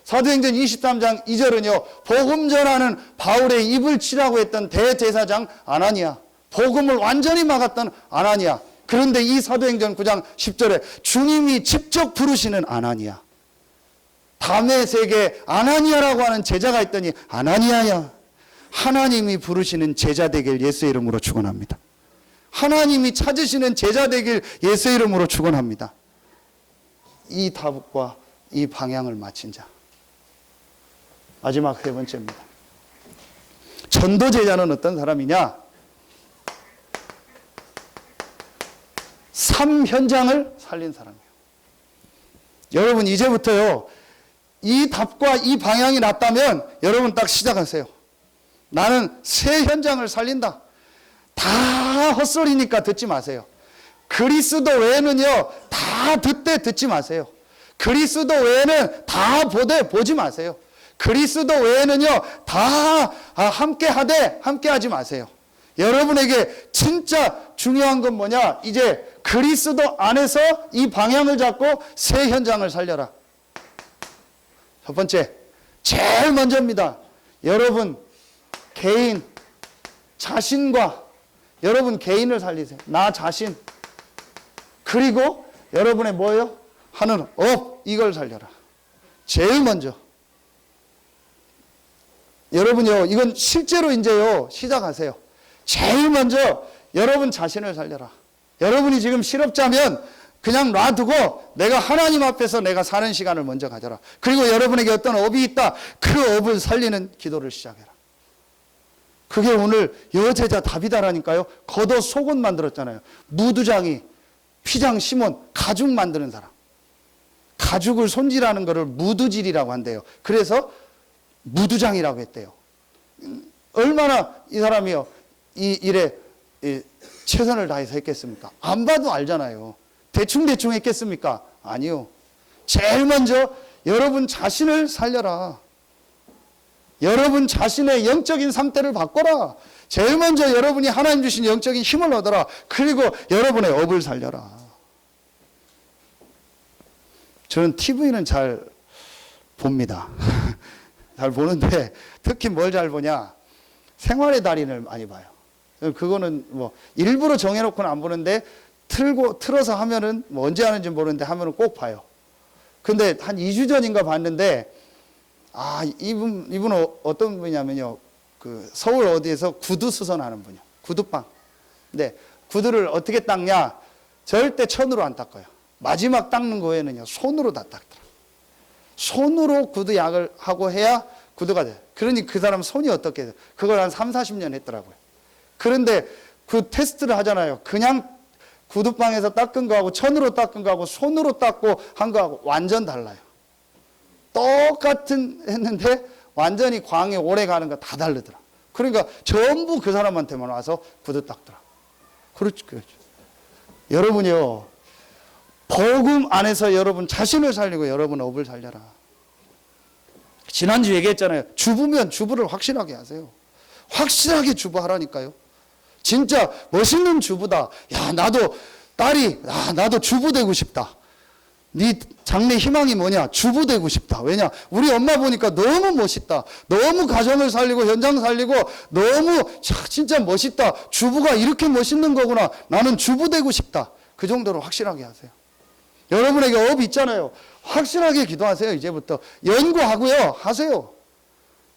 사도행전 23장 2절은요, 복음 전하는 바울의 입을 치라고 했던 대제사장 아나니아, 복음을 완전히 막았던 아나니아. 그런데 이 사도행전 9장 10절에 주님이 직접 부르시는 아나니아, 다메섹에 아나니아라고 하는 제자가 있더니 아나니아야, 하나님이 부르시는 제자 되길 예수의 이름으로 축원합니다. 하나님이 찾으시는 제자 되길 예수의 이름으로 축원합니다. 이 답과 이 방향을 맞춘 자. 마지막 3번째입니다. 전도 제자는 어떤 사람이냐? 삶 현장을 살린 사람이에요. 여러분 이제부터요, 이 답과 이 방향이 났다면 여러분 딱 시작하세요. 나는 새 현장을 살린다. 다 헛소리니까 듣지 마세요. 그리스도 외에는요, 다 듣지 마세요. 그리스도 외에는 다 보지 마세요. 그리스도 외에는요, 다 함께 하지 마세요. 여러분에게 진짜 중요한 건 뭐냐? 이제 그리스도 안에서 이 방향을 잡고 새 현장을 살려라. 첫 번째, 제일 먼저입니다. 여러분 개인, 자신과 여러분 개인을 살리세요. 나 자신. 그리고 여러분의 뭐예요? 하는 업, 이걸 살려라. 제일 먼저. 여러분요, 이건 실제로 이제요, 시작하세요. 제일 먼저 여러분 자신을 살려라. 여러분이 지금 실업자면 그냥 놔두고 내가 하나님 앞에서 내가 사는 시간을 먼저 가져라. 그리고 여러분에게 어떤 업이 있다. 그 업을 살리는 기도를 시작해라. 그게 오늘 여제자 다비다라니까요. 겉옷 속옷 만들었잖아요. 무두장이 피장 시몬 가죽 만드는 사람. 가죽을 손질하는 것을 무두질이라고 한대요. 그래서 무두장이라고 했대요. 얼마나 이 사람이요, 이 일에 최선을 다해서 했겠습니까? 안 봐도 알잖아요. 대충 했겠습니까? 아니요. 제일 먼저 여러분 자신을 살려라. 여러분 자신의 영적인 상태를 바꿔라. 제일 먼저 여러분이 하나님 주신 영적인 힘을 얻어라. 그리고 여러분의 업을 살려라. 저는 TV는 잘 봅니다. 잘 보는데 특히 뭘 잘 보냐? 생활의 달인을 많이 봐요. 그거는 일부러 정해놓고는 안 보는데 틀어서 하면은 뭐 언제 하는지 모르는데 하면은 꼭 봐요. 근데 한 2주 전인가 봤는데 이분은 어떤 분이냐면요. 그 서울 어디에서 구두 수선하는 분이요. 구두빵. 근데 구두를 어떻게 닦냐? 절대 천으로 안 닦아요. 마지막 닦는 거에는요. 손으로 다 닦더라. 손으로 구두 약을 하고 해야 구두가 돼요. 그러니 그 사람 손이 어떻게 돼요? 그걸 한 3, 40년 했더라고요. 그런데 그 테스트를 하잖아요. 그냥 구두방에서 닦은 거하고 천으로 닦은 거하고 손으로 닦고 한 거하고 완전 달라요. 똑같은 했는데 완전히 광이 오래 가는 거 다 다르더라. 그러니까 전부 그 사람한테만 와서 구두 닦더라. 그렇죠. 여러분이요. 복음 안에서 여러분 자신을 살리고 여러분 업을 살려라. 지난주 얘기했잖아요. 주부면 주부를 확실하게 하세요. 확실하게 주부하라니까요. 진짜 멋있는 주부다. 야, 나도 딸이 나도 주부 되고 싶다. 네 장래 희망이 뭐냐? 주부 되고 싶다. 왜냐? 우리 엄마 보니까 너무 멋있다. 너무 가정을 살리고 현장 살리고 너무 진짜 멋있다. 주부가 이렇게 멋있는 거구나. 나는 주부 되고 싶다. 그 정도로 확실하게 하세요. 여러분에게 업 있잖아요. 확실하게 기도하세요. 이제부터 연구하고요. 하세요.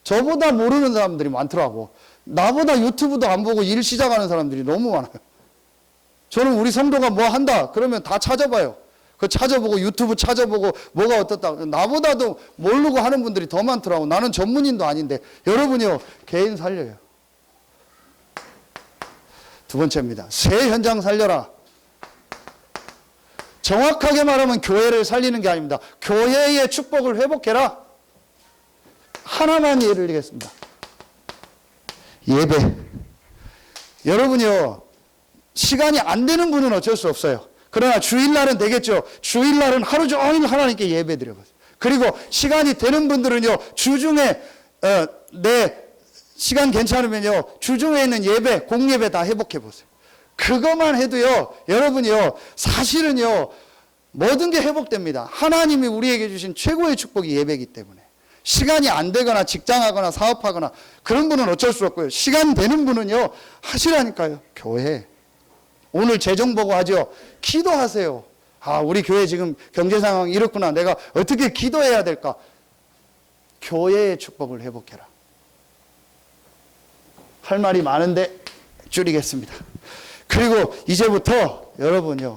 저보다 모르는 사람들이 많더라고. 나보다 유튜브도 안 보고 일 시작하는 사람들이 너무 많아요. 저는 우리 성도가 뭐 한다 그러면 다 찾아봐요. 그 찾아보고 유튜브 찾아보고 뭐가 어떻다. 나보다도 모르고 하는 분들이 더 많더라고. 나는 전문인도 아닌데. 여러분이요. 개인 살려요. 두 번째입니다. 새 현장 살려라. 정확하게 말하면 교회를 살리는 게 아닙니다. 교회의 축복을 회복해라. 하나만 예를 들겠습니다. 예배. 여러분이요. 시간이 안 되는 분은 어쩔 수 없어요. 그러나 주일날은 되겠죠. 주일날은 하루 종일 하나님께 예배 드려보세요. 그리고 시간이 되는 분들은요. 주중에 내 시간 괜찮으면요. 주중에 있는 예배, 공예배 다 회복해 보세요. 그것만 해도요. 여러분이요. 사실은요. 모든 게 회복됩니다. 하나님이 우리에게 주신 최고의 축복이 예배이기 때문에. 시간이 안 되거나 직장하거나 사업하거나 그런 분은 어쩔 수 없고요. 시간 되는 분은요. 하시라니까요. 교회. 오늘 재정 보고 하죠. 기도하세요. 우리 교회 지금 경제 상황이 이렇구나. 내가 어떻게 기도해야 될까? 교회의 축복을 회복해라. 할 말이 많은데 줄이겠습니다. 그리고 이제부터 여러분요.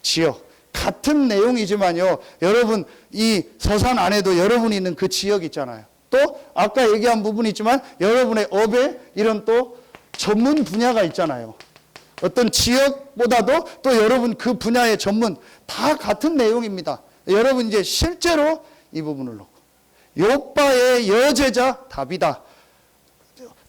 지역. 같은 내용이지만요. 여러분 이 서산 안에도 여러분이 있는 그 지역 있잖아요. 또 아까 얘기한 부분이 있지만 여러분의 업에 이런 또 전문 분야가 있잖아요. 어떤 지역보다도 또 여러분 그 분야의 전문 다 같은 내용입니다. 여러분 이제 실제로 이 부분을 놓고 욥바의 여제자 다비다.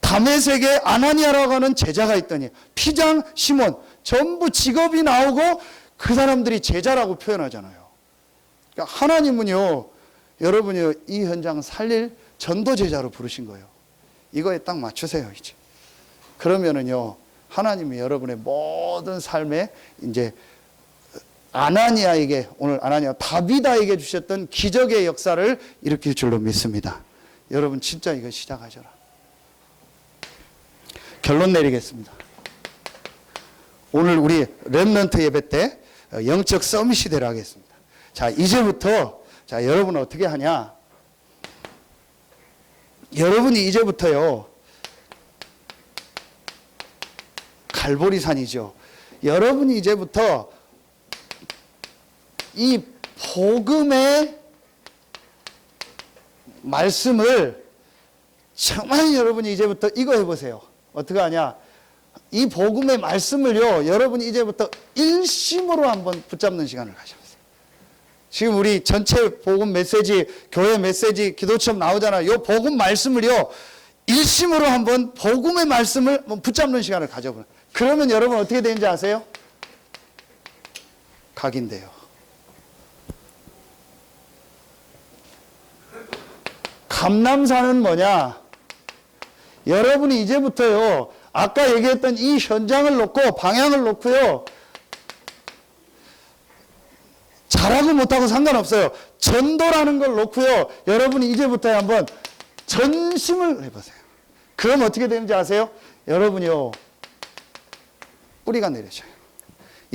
다메섹에 아나니아라고 하는 제자가 있더니 피장 시몬 전부 직업이 나오고 그 사람들이 제자라고 표현하잖아요. 그러니까 하나님은요. 여러분이 이 현장 살릴 전도 제자로 부르신 거예요. 이거에 딱 맞추세요. 이제. 그러면은요. 하나님이 여러분의 모든 삶에 이제 아나니아에게 오늘 아나니아 다비다에게 주셨던 기적의 역사를 일으킬 줄로 믿습니다. 여러분 진짜 이거 시작하셔라. 결론 내리겠습니다. 오늘 우리 렘넌트 예배 때 영적 서밋이 되라 하겠습니다. 자, 이제부터 자, 여러분은 어떻게 하냐? 여러분이 이제부터요. 갈보리산이죠. 여러분이 이제부터 이 복음의 말씀을 정말 여러분이 이제부터 이거 해보세요. 어떻게 하냐? 이 복음의 말씀을요. 여러분이 이제부터 일심으로 한번 붙잡는 시간을 가져보세요. 지금 우리 전체 복음 메시지, 교회 메시지, 기도처럼 나오잖아요. 이 복음 말씀을요. 일심으로 한번 복음의 말씀을 붙잡는 시간을 가져보세요. 그러면 여러분 어떻게 되는지 아세요? 각인돼요. 감남산은 뭐냐? 여러분이 이제부터요. 아까 얘기했던 이 현장을 놓고 방향을 놓고요. 잘하고 못하고 상관없어요. 전도라는 걸 놓고요. 여러분이 이제부터 한번 전심을 해보세요. 그럼 어떻게 되는지 아세요? 여러분이요. 뿌리가 내려져요.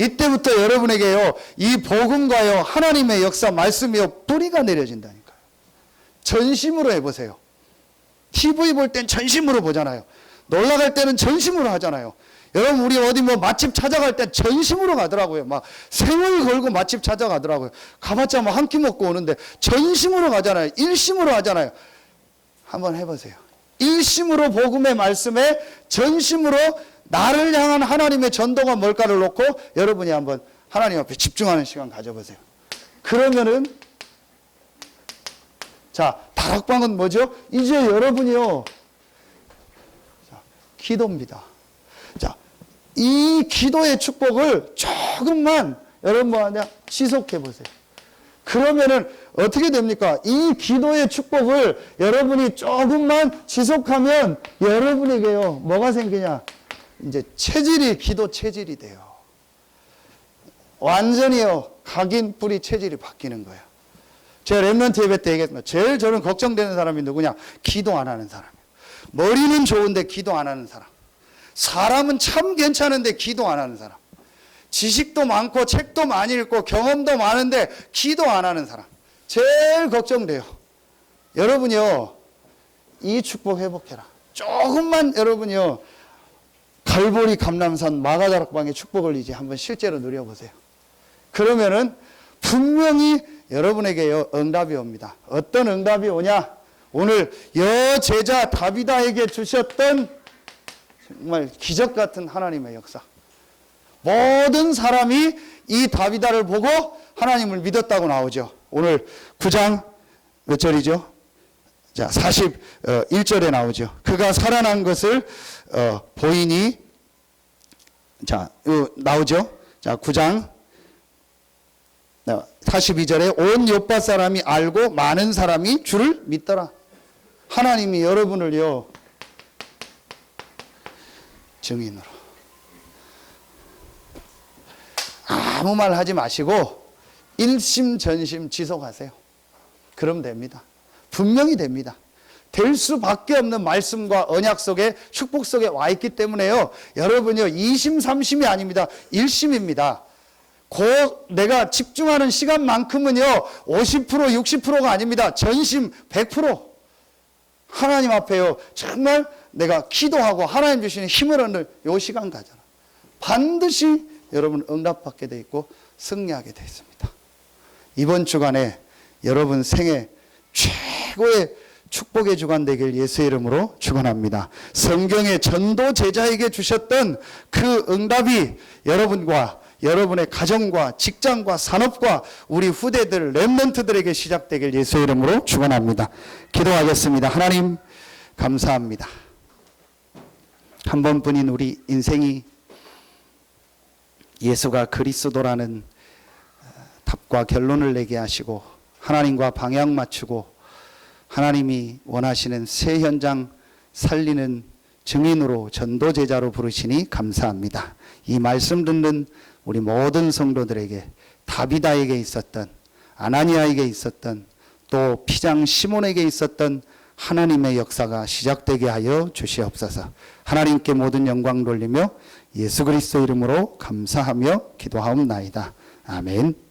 이때부터 여러분에게요, 이 복음과요, 하나님의 역사, 말씀이요, 뿌리가 내려진다니까요. 전심으로 해보세요. TV 볼 땐 전심으로 보잖아요. 놀러 갈 때는 전심으로 하잖아요. 여러분, 우리 어디 뭐 맛집 찾아갈 때 전심으로 가더라고요. 막 생을 걸고 맛집 찾아가더라고요. 가봤자 뭐 한 끼 먹고 오는데 전심으로 가잖아요. 일심으로 하잖아요. 한번 해보세요. 일심으로 복음의 말씀에 전심으로 나를 향한 하나님의 전도가 뭘까를 놓고 여러분이 한번 하나님 앞에 집중하는 시간 가져보세요. 그러면은 자, 다락방은 뭐죠? 이제 여러분이요, 자, 기도입니다. 자, 이 기도의 축복을 조금만 여러분 뭐 하냐? 지속해 보세요. 그러면은 어떻게 됩니까? 이 기도의 축복을 여러분이 조금만 지속하면 여러분에게요, 뭐가 생기냐? 이제 체질이 기도 체질이 돼요. 완전히요, 각인 뿌리 체질이 바뀌는 거예요. 제가 렘넌트 예배 때 얘기했지만 제일 저는 걱정되는 사람이 누구냐? 기도 안 하는 사람이에요. 머리는 좋은데 기도 안 하는 사람. 사람은 참 괜찮은데 기도 안 하는 사람. 지식도 많고 책도 많이 읽고 경험도 많은데 기도 안 하는 사람. 제일 걱정돼요. 여러분이요, 이 축복 회복해라. 조금만 여러분이요, 갈보리 감람산 마가다락방의 축복을 이제 한번 실제로 누려보세요. 그러면은 분명히 여러분에게요, 응답이 옵니다. 어떤 응답이 오냐? 오늘 여제자 다비다에게 주셨던 정말 기적 같은 하나님의 역사. 모든 사람이 이 다비다를 보고 하나님을 믿었다고 나오죠. 오늘 9장 몇 절이죠? 자, 41절에 나오죠. 그가 살아난 것을 보이니, 자, 나오죠. 자, 9장 42절에 온 요파 사람이 알고 많은 사람이 주를 믿더라. 하나님이 여러분을요, 증인으로. 아무 말 하지 마시고 일심 전심 지속하세요. 그럼 됩니다. 분명히 됩니다. 될 수밖에 없는 말씀과 언약 속에, 축복 속에 와 있기 때문에요, 여러분요, 2심 3심이 아닙니다. 1심입니다. 내가 집중하는 시간만큼은요, 50% 60%가 아닙니다. 전심 100%. 하나님 앞에요, 정말 내가 기도하고 하나님 주시는 힘을 얻는 요 시간 가잖아. 반드시 여러분 응답받게 돼 있고 승리하게 돼 있습니다. 이번 주간에 여러분 생애 최고의 축복의 주간 되길 예수의 이름으로 축원합니다. 성경의 전도 제자에게 주셨던 그 응답이 여러분과 여러분의 가정과 직장과 산업과 우리 후대들 렘넌트들에게 시작되길 예수의 이름으로 축원합니다. 기도하겠습니다. 하나님 감사합니다. 한 번뿐인 우리 인생이 예수가 그리스도라는 답과 결론을 내게 하시고 하나님과 방향 맞추고 하나님이 원하시는 새 현장 살리는 증인으로 전도 제자로 부르시니 감사합니다. 이 말씀 듣는 우리 모든 성도들에게 다비다에게 있었던, 아나니아에게 있었던, 또 피장 시몬에게 있었던 하나님의 역사가 시작되게 하여 주시옵소서. 하나님께 모든 영광 돌리며 예수 그리스도 이름으로 감사하며 기도하옵나이다. 아멘.